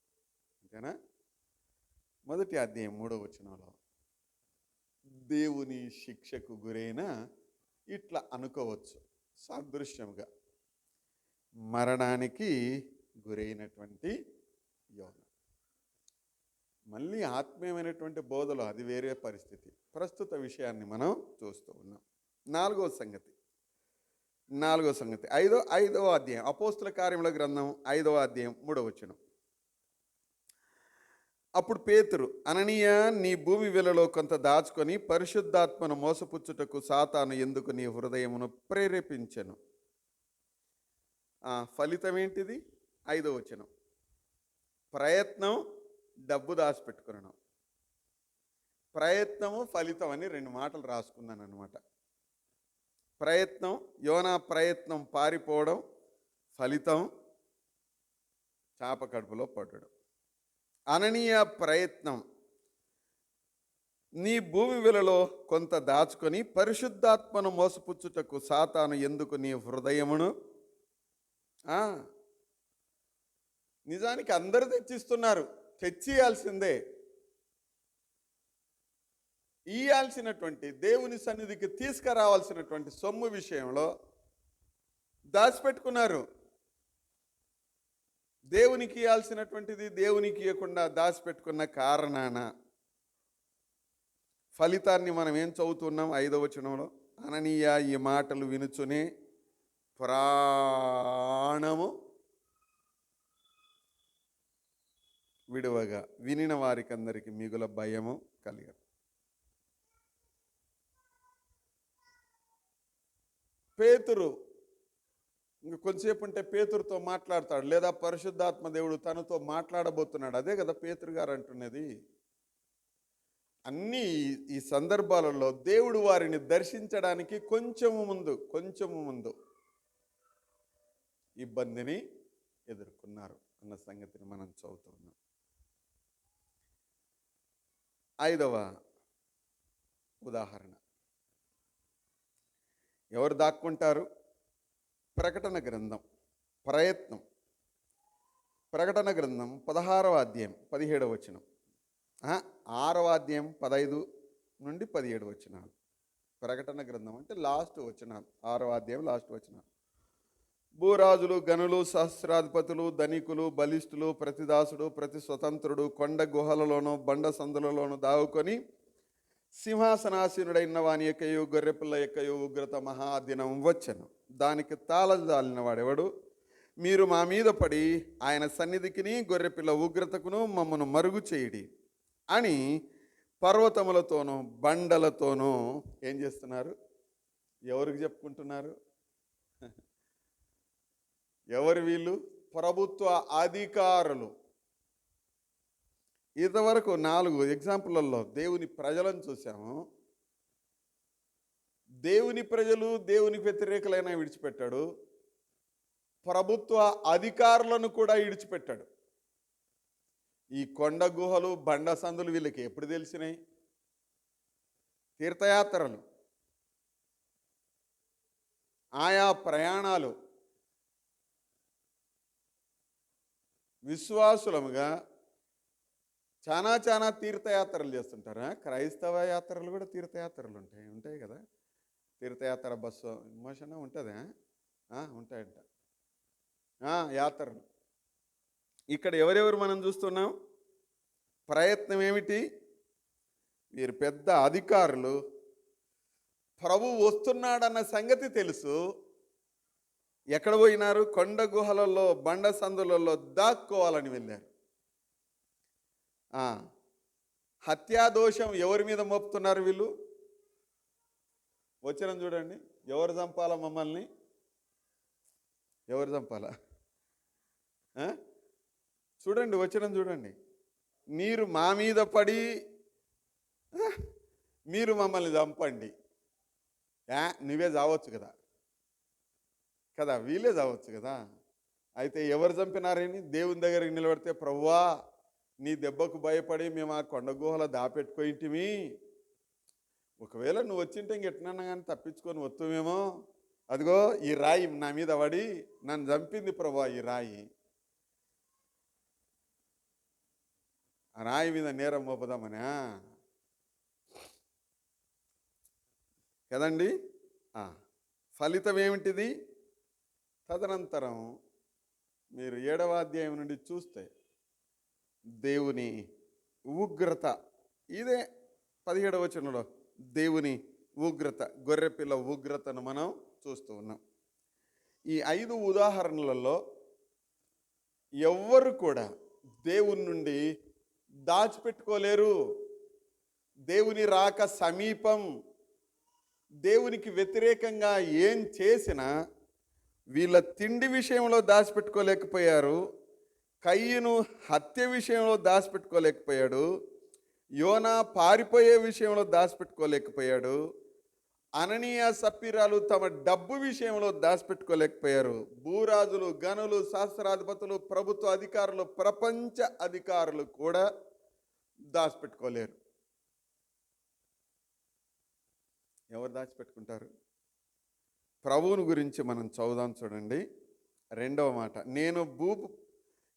అంతేనా? మొదటి అధ్యాయం 3వ వచనంలో దేవుని శిక్షకు గురైన ఇట్లా అనుకోవచ్చు సాదృశ్యంగా మరణానికి గురైనటువంటి యోన. మళ్ళీ ఆత్మీయమైనటువంటి బోధలో అది వేరే పరిస్థితి. ప్రస్తుత విషయాన్ని మనం చూస్తూ ఉన్నాం. నాలుగవ సంగతి ఐదవ అధ్యాయం అపోస్తుల కార్యముల గ్రంథం 5వ అధ్యాయం 3వ వచనం. అప్పుడు పేతురు, అననీయ, నీ భూమి వెలలో కొంత దాచుకొని పరిశుద్ధాత్మను మోసపుచ్చుటకు సాతాను ఎందుకు నీ హృదయమును ప్రేరేపించెను? ఫలితం ఏంటిది? 5వ వచనం. ప్రయత్నం, డబ్బు దాచిపెట్టుకున్నాను. ప్రయత్నము, ఫలితం అని 2 మాటలు రాసుకున్నాను అనమాట. ప్రయత్నం, యోనా ప్రయత్నం పారిపోవడం, ఫలితం చాప కడుపులో పడడం. అననీయ ప్రయత్నం, నీ భూమి వెలలో కొంత దాచుకొని పరిశుద్ధాత్మను మోసపుచ్చుటకు సాతాను ఎందుకు నీ హృదయమును. నిజానికి అందరూ తెచ్చిస్తున్నారు, తెచ్చియాల్సిందే. ఇయ్యాల్సినటువంటి దేవుని సన్నిధికి తీసుకురావాల్సినటువంటి సొమ్ము విషయంలో దాచిపెట్టుకున్నారు. దేవునికి ఇవ్వాల్సినటువంటిది దేవునికి ఇవ్వకుండా దాచిపెట్టుకున్న కారణాన ఫలితాన్ని మనం ఏం చదువుతున్నాం? 5వ వచనంలో, అననీయ ఈ మాటలు వినుచునే ప్రాణము విడువగా వినిన వారికందరికి మిగుల భయము కలిగదు. పేతురు ఇంక కొంచెంసేపు ఉంటే పేతురుతో మాట్లాడతాడు, లేదా పరిశుద్ధాత్మ దేవుడు తనతో మాట్లాడబోతున్నాడు. అదే కదా పేతురు గారు అంటున్నది. అన్నీ ఈ సందర్భాలలో దేవుడు వారిని దర్శించడానికి కొంచెము ముందు ఇబ్బందిని ఎదుర్కొన్నారు అన్న సంగతిని మనం చదువుతున్నాం. 5వ ఉదాహరణ ఎవరు దాక్కుంటారు? ప్రకటన గ్రంథం ప్రయత్నం. ప్రకటన గ్రంథం 16వ అధ్యాయం 17వ వచనం, 6వ అధ్యాయం 15 నుండి 17 వచనాలు. ప్రకటన గ్రంథం అంటే లాస్ట్ వచనాలు, 6వ అధ్యాయం లాస్ట్ వచనాలు. భూరాజులు, గనులు, సహస్రాధిపతులు, ధనికులు, బలిష్ఠులు, ప్రతి దాసుడు, ప్రతి స్వతంత్రుడు కొండ గుహలలోనూ బండ సందులలోనూ దావుకొని సింహాసనాసీనుడైన వాని యొక్కయు గొర్రెపిల్ల యొక్కయు ఉగ్రత మహాదినం వచ్చెను. దానికి తాళజాలిన వాడెవడు? మీరు మా మీద పడి ఆయన సన్నిధికిని గొర్రెపిల్ల ఉగ్రతకును మమ్మను మరుగు చేయుడి అని పర్వతములతోనూ బండలతోనూ ఏం చేస్తున్నారు? ఎవరికి చెప్పుకుంటున్నారు? ఎవరు వీళ్ళు? ప్రభుత్వ అధికారులు. ఇంతవరకు 4 ఎగ్జాంపుల్లో దేవుని ప్రజలను చూసాము. దేవుని ప్రజలు దేవునికి వ్యతిరేకులైన విడిచిపెట్టాడు, ప్రభుత్వ అధికారులను కూడా విడిచిపెట్టాడు. ఈ కొండ గుహలు, బండ సందులు వీళ్ళకి ఎప్పుడు తెలిసినాయి? తీర్థయాత్రలు, ఆయా ప్రయాణాలు. విశ్వాసులముగా చాలా తీర్థయాత్రలు చేస్తుంటారా? క్రైస్తవ యాత్రలు కూడా తీర్థయాత్రలు ఉంటాయి కదా. తీర్థయాత్ర బస్సు మోషన్ ఉంటుందా? ఉంటాయంట యాత్రలు. ఇక్కడ ఎవరెవరు మనం చూస్తున్నాం? ప్రయత్నం ఏమిటి? వీరు పెద్ద అధికారులు. ప్రభు వస్తున్నాడన్న సంగతి తెలుసు. ఎక్కడ పోయినారు? కొండ గుహలలో, బండ సందులలో దాక్కోవాలని వెళ్ళారు. హత్యాదోషం ఎవరి మీద మోపుతున్నారు వీళ్ళు? వచనం చూడండి. ఎవరు చంపాలా మమ్మల్ని? ఎవరు చంపాలా? చూడండి, వచనం చూడండి. మీరు మా మీద పడి మీరు మమ్మల్ని చంపండి. నువ్వే చావచ్చు కదా, వీళ్ళే చావచ్చు కదా. అయితే ఎవరు చంపినారని దేవుని దగ్గరికి నిలబడితే, ప్రభువా నీ దెబ్బకు భయపడి మేము ఆ కొండ గుహలో దాపెట్టుకోయింటిమి. ఒకవేళ నువ్వు వచ్చింటే ఇంకెట్నన్నా కానీ తప్పించుకొని వస్తుమేమో. అదిగో ఈ రాయి నా మీద పడి నన్ను చంపింది ప్రభా. ఈ రాయి, ఆ రాయి మీద నేరం మోపుదామనా కదండి. ఫలితం ఏమిటిది? తదనంతరం మీరు 7వ అధ్యాయం నుండి చూస్తే దేవుని ఉగ్రత, ఇదే 17వ వచనంలో దేవుని ఉగ్రత, గొర్రెపిల్ల ఉగ్రతను మనం చూస్తూ ఉన్నాం. ఈ 5 ఉదాహరణలలో ఎవ్వరు కూడా దేవుని నుండి దాచిపెట్టుకోలేరు. దేవుని రాక సమీపం. దేవునికి వ్యతిరేకంగా ఏం చేసినా వీళ్ళ తిండి విషయంలో దాచిపెట్టుకోలేకపోయారు. కయ్యను హత్య విషయంలో దాచిపెట్టుకోలేకపోయాడు. యోనా పారిపోయే విషయంలో దాచిపెట్టుకోలేకపోయాడు. అననీయ సప్పీరాలు తమ డబ్బు విషయంలో దాచిపెట్టుకోలేకపోయారు. భూరాజులు, గనులు, శాస్త్రాధిపతులు, ప్రభుత్వ అధికారులు, ప్రపంచ అధికారులు కూడా దాచిపెట్టుకోలేరు. ఎవరు దాచిపెట్టుకుంటారు? ప్రభువుని గురించి మనం చదువుదాం చూడండి. 2వ మాట, నేను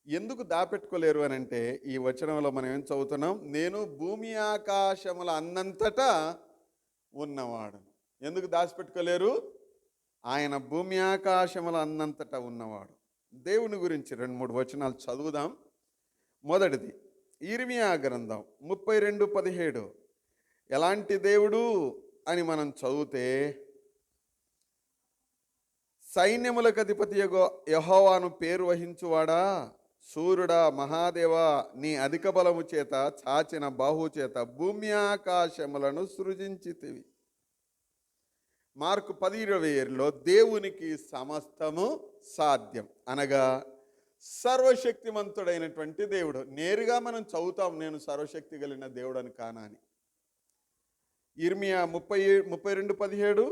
ఎందుకు దాపెట్టుకోలేరు అని అంటే, ఈ వచనంలో మనం ఏం చదువుతున్నాం? నేను భూమి ఆకాశముల అన్నంతటా ఉన్నవాడు. ఎందుకు దాచిపెట్టుకోలేరు? ఆయన భూమి ఆకాశముల అన్నంతటా ఉన్నవాడు. దేవుని గురించి 2-3 వచనాలు చదువుదాం. మొదటిది ఇర్మియా గ్రంథం 32:17. ఎలాంటి దేవుడు అని మనం చదివితే, సైన్యములకు అధిపతి యెహోవాను పేరు వహించువాడా, సూర్యుడా, మహాదేవా, నీ అధిక బలము చేత, చాచిన బాహు చేత భూమి ఆకాశములను సృజించితివి. మార్కు 10:27లో దేవునికి సమస్తము సాధ్యం అనగా సర్వశక్తిమంతుడైనటువంటి దేవుడు. నేరుగా మనం చదువుతాం, నేను సర్వశక్తి కలిగిన దేవుడు అని కానా అని. ఇర్మియా 32:17,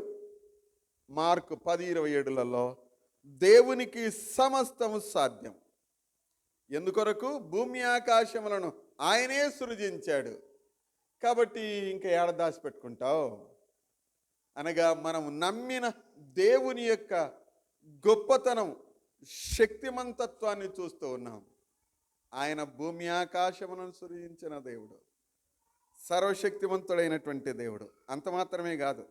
మార్కు 10:27లలో దేవునికి సమస్తము సాధ్యం. ఎందుకొరకు? భూమి ఆకాశములను ఆయనే సృజించాడు. కాబట్టి ఇంకా ఏడ దాచిపెట్టుకుంటావు? అనగా మనం నమ్మిన దేవుని యొక్క గొప్పతనం, శక్తిమంతత్వాన్ని చూస్తూ ఉన్నాం. ఆయన భూమి ఆకాశములను సృజించిన దేవుడు, సర్వశక్తిమంతుడైనటువంటి దేవుడు. అంత మాత్రమే కాదు,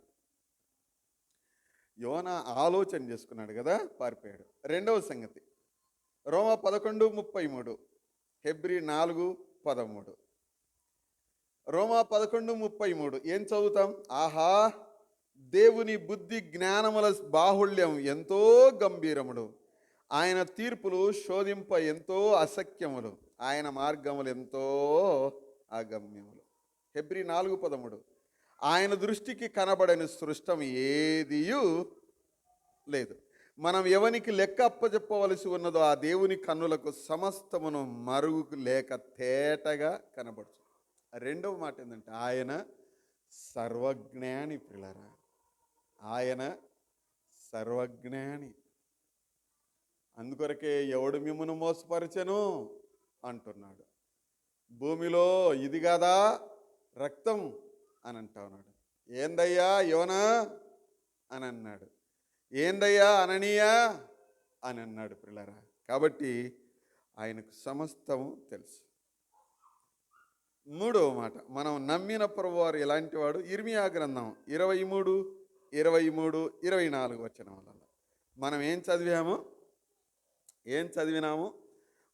యోనా ఆలోచన చేసుకున్నాడు కదా, పారిపోయాడు. 2వ సంగతి రోమా 11:33, హెబ్రీ 4:13. రోమా 11:33 ఏం చదువుతాం? ఆహా, దేవుని బుద్ధి జ్ఞానముల బాహుళ్యం ఎంతో గంభీరముడు, ఆయన తీర్పులు శోధింప ఎంతో అసఖ్యములు, ఆయన మార్గములు ఎంతో అగమ్యములు. హెబ్రీ 4:13, ఆయన దృష్టికి కనబడని సృష్టం ఏదియూ లేదు. మనం ఎవనికి లెక్క అప్పచెప్పవలసి ఉన్నదో ఆ దేవుని కన్నులకు సమస్తమును మరుగు లేక తేటగా కనబడుచు. 2వ మాట ఏంటంటే, ఆయన సర్వజ్ఞాని. పిల్లరా, ఆయన సర్వజ్ఞాని. అందుకొరకే ఎవడు మిమ్మును మోసపరచెను అంటున్నాడు. భూమిలో ఇది కాదా రక్తం అని అంటా ఉన్నాడు. ఏందయ్యా యోనా అని అన్నాడు. ఏందయ్యా అననీయా అని అన్నాడు. పిల్లరా, కాబట్టి ఆయనకు సమస్తము తెలుసు. 3వ మాట, మనం నమ్మిన ప్రభువారు ఎలాంటి వాడు? ఇర్మియా గ్రంథం 23, 23, 24 వచనాలలో మనం ఏం చదివినాము?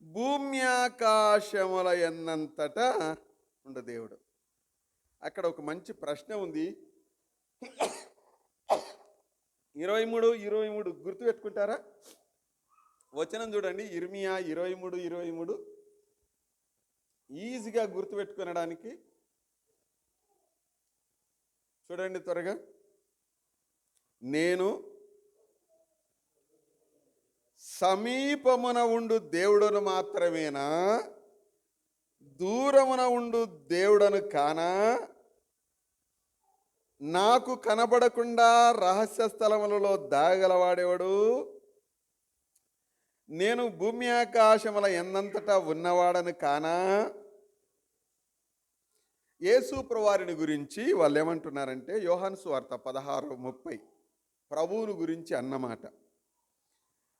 భూమి ఆకాశముల ఎన్నంతటా ఉండు దేవుడు. అక్కడ ఒక మంచి ప్రశ్న ఉంది. 23 గుర్తుపెట్టుకుంటారా? వచనం చూడండి, ఇర్మియా 23 ఈజీగా గుర్తుపెట్టుకునడానికి చూడండి త్వరగా. నేను సమీపమున ఉండు దేవుడను మాత్రమేనా, దూరమున ఉండు దేవుడను కానా, నాకు కనబడకుండా రహస్య స్థలములలో దాగలవాడేవాడు, నేను భూమి ఆకాశముల ఎన్నంతటా ఉన్నవాడను కానా, యేసు ప్రభువారిని గురించి వాళ్ళు ఏమంటున్నారంటే యోహాను సువార్త 16:30 ప్రభువుని గురించి అన్నమాట.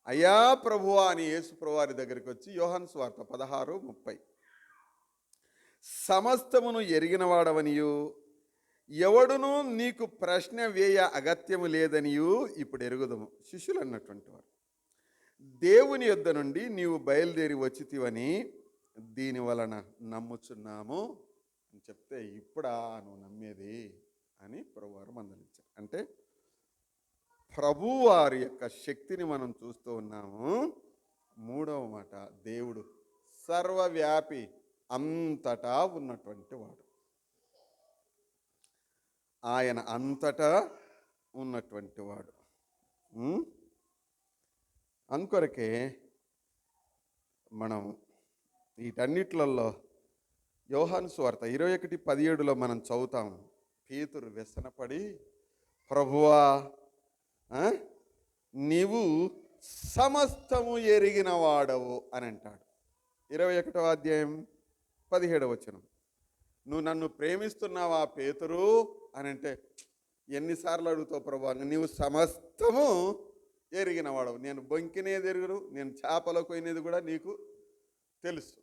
అయ్యా ప్రభువా అని యేసు ప్రభువారి దగ్గరికి వచ్చి యోహాను సువార్త 16:30 సమస్తమును ఎరిగినవాడవనియు ఎవడును నీకు ప్రశ్న వేయ అగత్యము లేదనియు ఇప్పుడు ఎరుగుదము. శిష్యులు అన్నటువంటి వారు, దేవుని యొద్ద నుండి నీవు బయలుదేరి వచ్చితివని దీని వలన నమ్ముచున్నాము అని చెప్తే, ఇప్పుడా నువ్వు నమ్మేది అని ప్రభువారు మందలించారు. అంటే ప్రభువారి యొక్క శక్తిని మనం చూస్తూ ఉన్నాము. మూడవ మాట, దేవుడు సర్వవ్యాపి, అంతటా ఉన్నటువంటి వాడు. ఆయన అంతటా ఉన్నటువంటి వాడు. అందుకొరకే మనం వీటన్నిట్లలో యోహాను సువార్త 21:17 మనం చదువుతాం. పేతురు వ్యసనపడి, ప్రభువా నీవు సమస్తము ఎరిగిన వాడవు అని అంటాడు. 21వ అధ్యాయం 17వ వచనం, నువ్వు నన్ను ప్రేమిస్తున్నావా పేతురు అని అంటే, ఎన్నిసార్లు అడుగుతావు ప్రభువా, నీవు సమస్తము ఎరిగిన వాడవు. నేను బొంకినేది ఎరుగును, నేను చేపలకు పోయినది కూడా నీకు తెలుసు,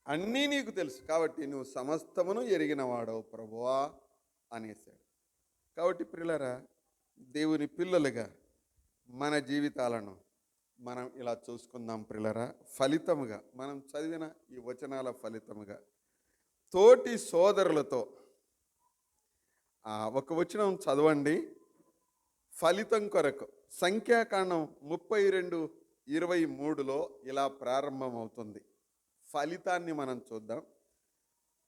అన్నీ నీకు తెలుసు, కాబట్టి నువ్వు సమస్తమును ఎరిగిన వాడవు ప్రభువా అనేసాడు. కాబట్టి ప్రియులారా, దేవుని పిల్లలుగా మన జీవితాలను మనం ఇలా చూసుకుందాం ప్రియులారా. ఫలితముగా మనం చదివిన ఈ వచనాల ఫలితముగా తోటి సోదరులతో ఒక వచనం చదవండి ఫలితం కొరకు. సంఖ్యాకాండం 32:23 ఇలా ప్రారంభమవుతుంది. ఫలితాన్ని మనం చూద్దాం.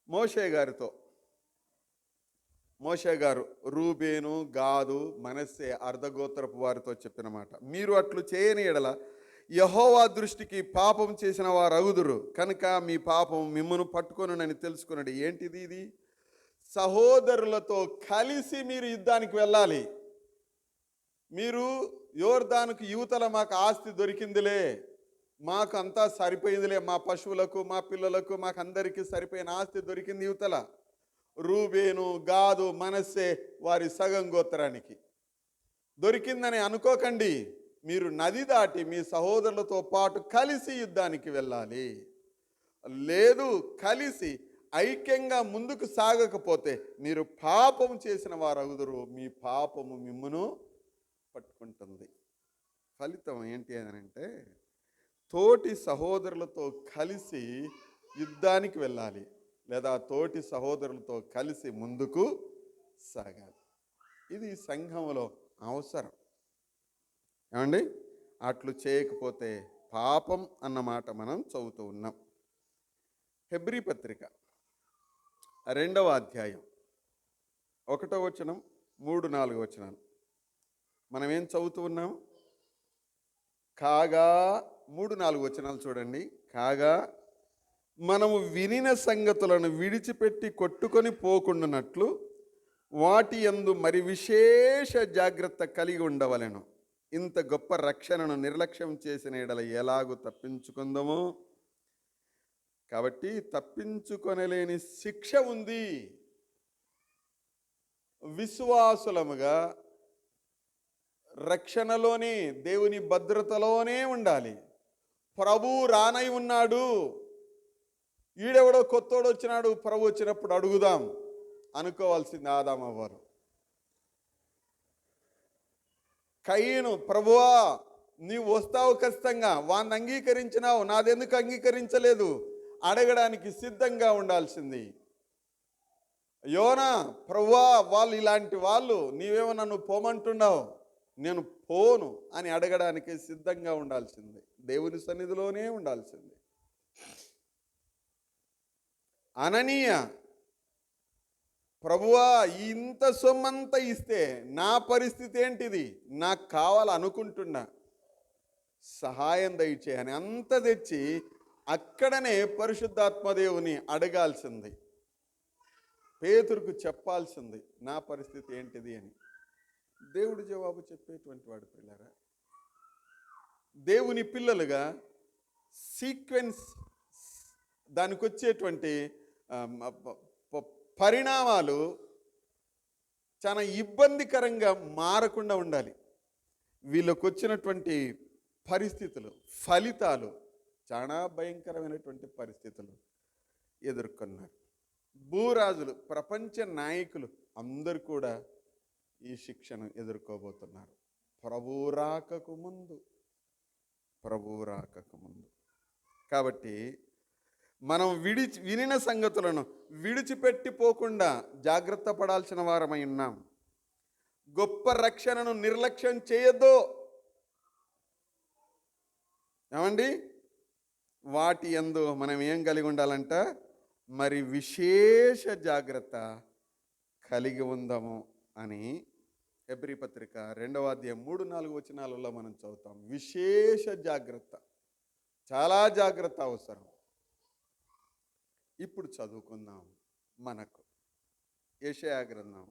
మోషే గారు రూబేను, గాదు, మనస్సే అర్ధగోత్రపు వారితో చెప్పిన మాట, మీరు అట్లు చేయని ఎడల యెహోవా దృష్టికి పాపం చేసిన వారు అగుదురు కనుక మీ పాపం మిమ్మును పట్టుకొనునని తెలుసుకున్నాడు. ఏంటిది? ఇది సహోదరులతో కలిసి మీరు యుద్ధానికి వెళ్ళాలి. మీరు యోర్దానుకు యువతల మాకు ఆస్తి దొరికిందిలే, మాకు అంతా సరిపోయిందిలే, మా పశువులకు మా పిల్లలకు మాకు అందరికీ సరిపోయిన ఆస్తి దొరికింది యువతల. రూబేను, గాదు, మనస్సే వారి సగం గోత్రానికి దొరికిందని అనుకోకండి. మీరు నది దాటి మీ సహోదరులతో పాటు కలిసి యుద్ధానికి వెళ్ళాలి. లేదు, కలిసి ఐక్యంగా ముందుకు సాగకపోతే మీరు పాపం చేసిన వారు అగుదురు, మీ పాపము మిమ్మును పట్టుకుంటుంది. ఫలితం ఏంటి అని అంటే, తోటి సహోదరులతో కలిసి యుద్ధానికి వెళ్ళాలి, లేదా తోటి సహోదరులతో కలిసి ముందుకు సాగాలి. ఇది సంఘంలో అవసరం. ఏమండి? అట్లు చేయకపోతే పాపం అన్నమాట మనం చదువుతూ ఉన్నాం. హెబ్రీ పత్రిక 2వ అధ్యాయం 1వ వచనం 3-4 వచనాలు మనం ఏం చదువుతూ ఉన్నాం? కాగా 3-4 వచనాలు చూడండి. కాగా మనము వినిన సంగతులను విడిచిపెట్టి కొట్టుకొని పోకుండానట్లు వాటి యందు మరి విశేష జాగ్రత్త కలిగి ఉండవలెను. ఇంత గొప్ప రక్షణను నిర్లక్ష్యం చేసిన ఎడల ఎలాగూ తప్పించుకుందామో. కాబట్టి తప్పించుకొనలేని శిక్ష ఉంది. విశ్వాసులముగా రక్షణలోనే, దేవుని భద్రతలోనే ఉండాలి. ప్రభు రానై ఉన్నాడు, ఈడెవడో కొత్తోడు వచ్చినాడు, ప్రభు వచ్చినప్పుడు అడుగుదాం అనుకోవాల్సింది ఆదామవ్వారు. కయీను, ప్రభువా నీవు వస్తావు ఖచ్చితంగా, వాన్ని అంగీకరించినావు, నాదెందుకు అంగీకరించలేదు అడగడానికి సిద్ధంగా ఉండాల్సింది. యోనా, ప్రభువా వాళ్ళు ఇలాంటి వాళ్ళు, నీవేమో నన్ను పోమంటున్నావు, నేను పోను అని అడగడానికి సిద్ధంగా ఉండాల్సింది. దేవుని సన్నిధిలోనే ఉండాల్సింది. అననీయ, ప్రభువా ఇంత సొమ్మంతా ఇస్తే నా పరిస్థితి ఏంటిది, నాకు కావాలనుకుంటున్నా, సహాయం దయచేయని అంత తెచ్చి అక్కడనే పరిశుద్ధాత్మదేవుని అడగాల్సింది. పేతురుకు చెప్పాల్సింది నా పరిస్థితి ఏంటిది అని. దేవుడు జవాబు చెప్పేటువంటి వాడు. పిల్లరా, దేవుని పిల్లలుగా సీక్వెన్స్ దానికి వచ్చేటువంటి పరిణామాలు చాలా ఇబ్బందికరంగా మారకుండా ఉండాలి. వీళ్ళకు వచ్చినటువంటి పరిస్థితులు, ఫలితాలు చాలా భయంకరమైనటువంటి పరిస్థితులు ఎదుర్కొన్నారు. భూరాజులు, ప్రపంచ నాయకులు అందరూ కూడా ఈ శిక్షను ఎదుర్కోబోతున్నారు. ప్రభువు రాకకు ముందు. కాబట్టి మనం వినిన సంగతులను విడిచిపెట్టిపోకుండా జాగ్రత్త పడాల్సిన వారమై ఉన్నాం. గొప్ప రక్షణను నిర్లక్ష్యం చేయొద్దు. ఏమండి? వాటి యందు మనం ఏం కలిగి ఉండాలంట? మరి విశేష జాగ్రత్త కలిగి ఉందాము అని హెబ్రీ పత్రిక 2వ అధ్యాయం 3-4 వచనాలలో మనం చదువుతాం. విశేష జాగ్రత్త, చాలా జాగ్రత్త అవసరం. ఇప్పుడు చదువుకుందాం. మనకు యెషయా గ్రంథం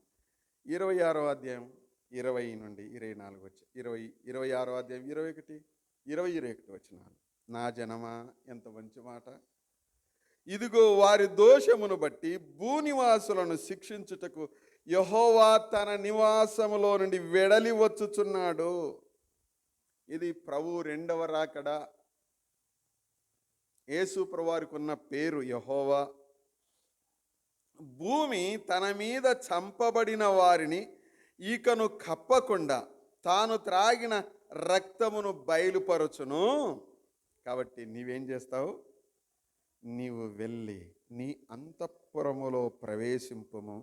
26వ అధ్యాయం 20 నుండి 24 వచ్చి 26వ అధ్యాయం 21 వచనాలు. నా జనమా, ఎంత మంచి మాట! ఇదిగో వారి దోషమును బట్టి భూనివాసులను శిక్షించుటకు యెహోవా తన నివాసములో నుండి వెడలి వచ్చుచున్నాడు. ఇది ప్రభు రెండవ రాకడ. యేసు ప్రభువారికి ఉన్న పేరు యెహోవా. భూమి తన మీద చంపబడిన వారిని ఈకను కప్పకుండా తాను త్రాగిన రక్తమును బయలుపరచును. కాబట్టి నీవేం చేస్తావు? నీవు వెళ్ళి నీ అంతఃపురములో ప్రవేశింపుము.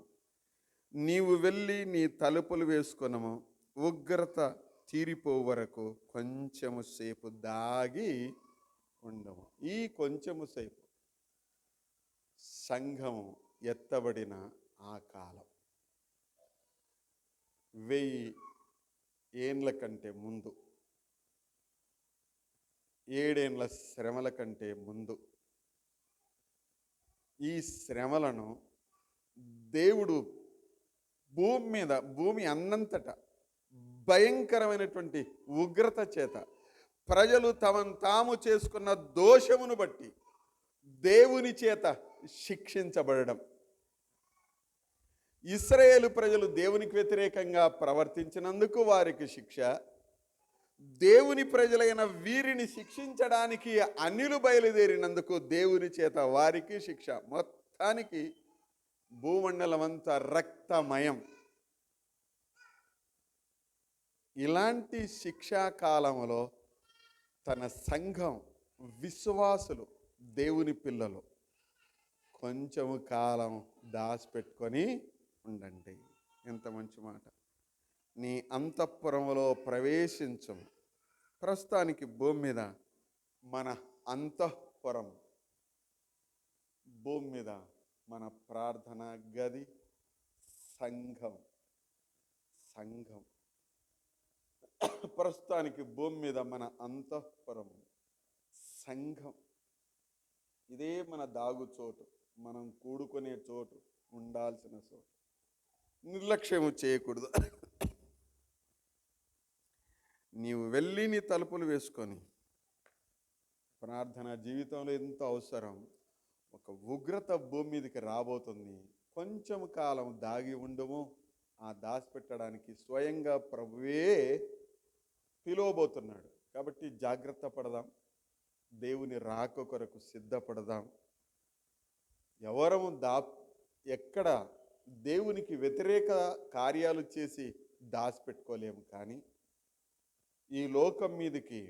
నీవు వెళ్ళి నీ తలుపులు వేసుకొనము. ఉగ్రత తీరిపో వరకు కొంచెము సేపు దాగి ఉండము. ఈ కొంచెము సేపు సంఘము ఎత్తబడిన ఆ కాలం 1000 ఏండ్ల కంటే ముందు, 7 ఏండ్ల శ్రమల కంటే ముందు ఈ శ్రమలను దేవుడు భూమి అన్నంతట భయంకరమైనటువంటి ఉగ్రత చేత ప్రజలు తమను తాము చేసుకున్న దోషమును బట్టి దేవుని చేత శిక్షించబడడం. ఇశ్రాయేలు ప్రజలు దేవునికి వ్యతిరేకంగా ప్రవర్తించినందుకు వారికి శిక్ష. దేవుని ప్రజలైన వీరిని శిక్షించడానికి అన్యులు బయలుదేరినందుకు దేవుని చేత వారికి శిక్ష. మొత్తానికి భూమండలమంతా రక్తమయం. ఇలాంటి శిక్షాకాలంలో తన సంఘం, విశ్వాసులు, దేవుని పిల్లలు కొంచెము కాలం దాచిపెట్టుకొని ఉండండి. ఎంత మంచి మాట! నీ అంతఃపురములో ప్రవేశించము. ప్రస్తుతానికి భూమి మీద మన అంతఃపురం, భూమి మీద మన ప్రార్థనా గది, సంఘం. ప్రస్తుతానికి భూమి మీద మన అంతఃపురం, సంఘం. ఇదే మన దాగు చోటు, మనం కూడుకునే చోటు, ఉండాల్సిన చోటు. నిర్లక్ష్యము చేయకూడదు. నీవు వెళ్ళి నీ తలుపులు వేసుకొని ప్రార్థన జీవితంలో ఎంత అవసరం. ఒక ఉగ్రత భూమి మీదకి రాబోతుంది. కొంచెం కాలం దాగి ఉండము. ఆ దాచిపెట్టడానికి స్వయంగా ప్రభువే పిలువబోతున్నాడు. కాబట్టి జాగ్రత్త పడదాం. దేవుని రాక కొరకు సిద్ధపడదాం. ఎవరము ఎక్కడ దేవునికి వ్యతిరేక కార్యాలు చేసి దాచిపెట్టుకోలేము. కానీ ఈ లోకం మీదకి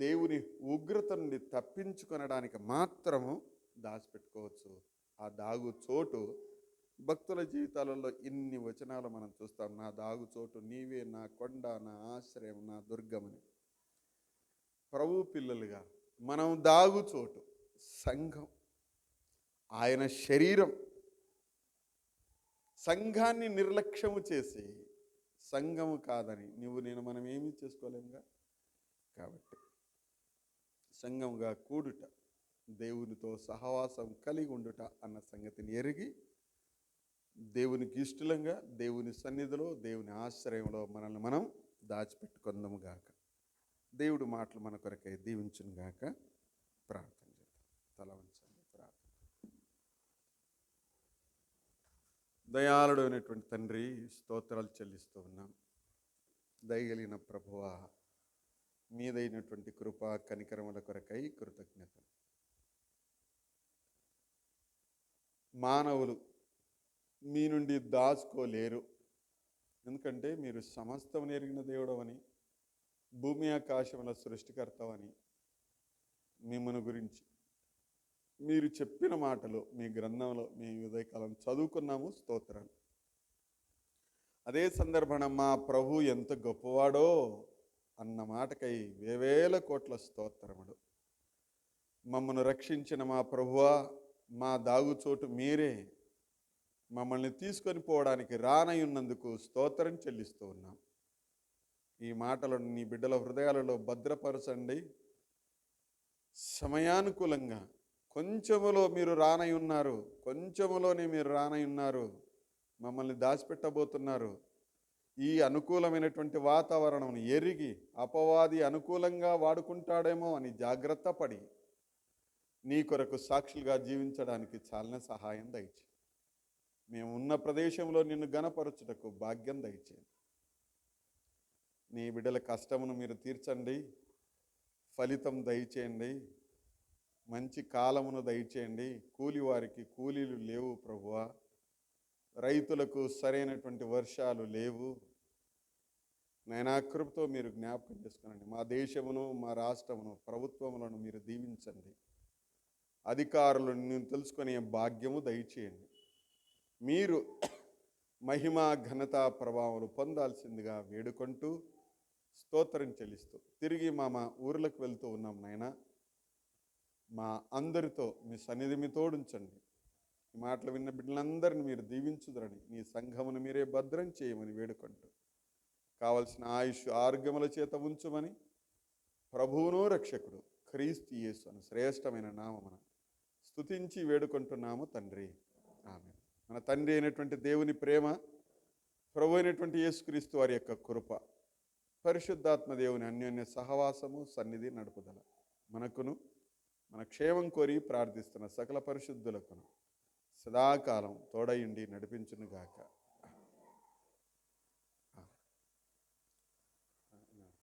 దేవుని ఉగ్రత నుండి తప్పించుకొనడానికి మాత్రము దాచిపెట్టుకోవచ్చు. ఆ దాగు చోటు భక్తుల జీవితాలలో ఇన్ని వచనాలు మనం చూస్తాం. నా దాగు చోటు నీవే, నా కొండ, నా ఆశ్రయం, నా దుర్గమని. ప్రభు పిల్లలుగా మనం దాగు చోటు సంఘం, ఆయన శరీరం. సంఘాన్ని నిర్లక్ష్యము చేసి సంఘము కాదని మనం ఏమీ చేసుకోలేముగా. కాబట్టి సంఘముగా కూడుట, దేవునితో సహవాసం కలిగి ఉండుట అన్న సంగతిని ఎరిగి దేవునికి ఇష్టలంగా దేవుని సన్నిధిలో, దేవుని ఆశ్రయంలో మనల్ని మనం దాచిపెట్టుకుందాము గాక. దేవుడు మాటలు మన కొరకై దీవించును గాక. ప్రార్థన చేద్దాం. తల వంచండి. ప్రార్థన. దయాళుడు అయినటువంటి తండ్రి, స్తోత్రాలు చెల్లిస్తూ ఉన్నాం. దయగలిగిన ప్రభువా, మీదైనటువంటి కృప కనికరముల కొరకై కృతజ్ఞతలు. మానవులు మీ నుండి దాచుకోలేరు, ఎందుకంటే మీరు సమస్తం ఎరిగిన దేవుడవని, భూమి ఆకాశముల సృష్టికర్తవని మిమ్మల్ని గురించి మీరు చెప్పిన మాటలు మీ గ్రంథంలో మీ ఉదయకాలం చదువుకున్నాము. స్తోత్రాలు. అదే సందర్భాన మా ప్రభు ఎంత గొప్పవాడో అన్న మాటకై వేవేల కోట్ల స్తోత్రములు. మమ్మను రక్షించిన మా ప్రభువా, మా దాగుచోటు మీరే, మమ్మల్ని తీసుకొని పోవడానికి రానయ్యున్నందుకు స్తోత్రం చెల్లిస్తూ ఉన్నాం. ఈ మాటలను నీ బిడ్డల హృదయాలలో భద్రపరచండి. సమయానుకూలంగా కొంచెములో మీరు రానయ్యున్నారు, కొంచెములోనే మీరు రానయ్యున్నారు, మమ్మల్ని దాచిపెట్టబోతున్నారు. ఈ అనుకూలమైనటువంటి వాతావరణం ఎరిగి అపవాది అనుకూలంగా వాడుకుంటాడేమో అని జాగ్రత్త పడి నీ కొరకు సాక్షులుగా జీవించడానికి చాలనే సహాయం దయచేయి. మేము ఉన్న ప్రదేశంలో నిన్ను గణపరచుటకు భాగ్యం దయచేయండి. నీ బిడ్డల కష్టమును మీరు తీర్చండి, ఫలితం దయచేయండి, మంచి కాలమును దయచేయండి. కూలి వారికి కూలీలు లేవు ప్రభువా, రైతులకు సరైనటువంటి వర్షాలు లేవు. నైనా కృపతో మీరు జ్ఞాపకం చేసుకునండి. మా దేశమును, మా రాష్ట్రమును, ప్రభుత్వములను మీరు దీవించండి. అధికారులను నేను తెలుసుకునే భాగ్యము దయచేయండి. మీరు మహిమ ఘనత ప్రభావాలు పొందాల్సిందిగా వేడుకుంటూ స్తోత్రం చెల్లిస్తూ తిరిగి మా ఊర్లకు వెళ్తూ ఉన్నాం. నాయనా, మా అందరితో మీ సన్నిధి మీ తోడుంచండి. ఈ మాటలు విన్న బిడ్డలందరినీ మీరు దీవించుదరని, నీ సంఘమును మీరే భద్రం చేయమని వేడుకుంటూ కావలసిన ఆయుష్ ఆరోగ్యముల చేత ఉంచుమని ప్రభువును రక్షకుడు క్రీస్తు యేసు అని శ్రేష్టమైన నామమున స్తుతించి వేడుకుంటున్నాము తండ్రి, ఆమేన్. మన తండ్రి అయినటువంటి దేవుని ప్రేమ, ప్రభు అయినటువంటి యేసుక్రీస్తు వారి యొక్క కృప, పరిశుద్ధాత్మ దేవుని అన్యోన్య సహవాసము, సన్నిధి, నడుపుదల మనకును మన క్షేమం కోరి ప్రార్థిస్తున్న సకల పరిశుద్ధులకును సదాకాలం తోడయుండి నడిపించునుగాక.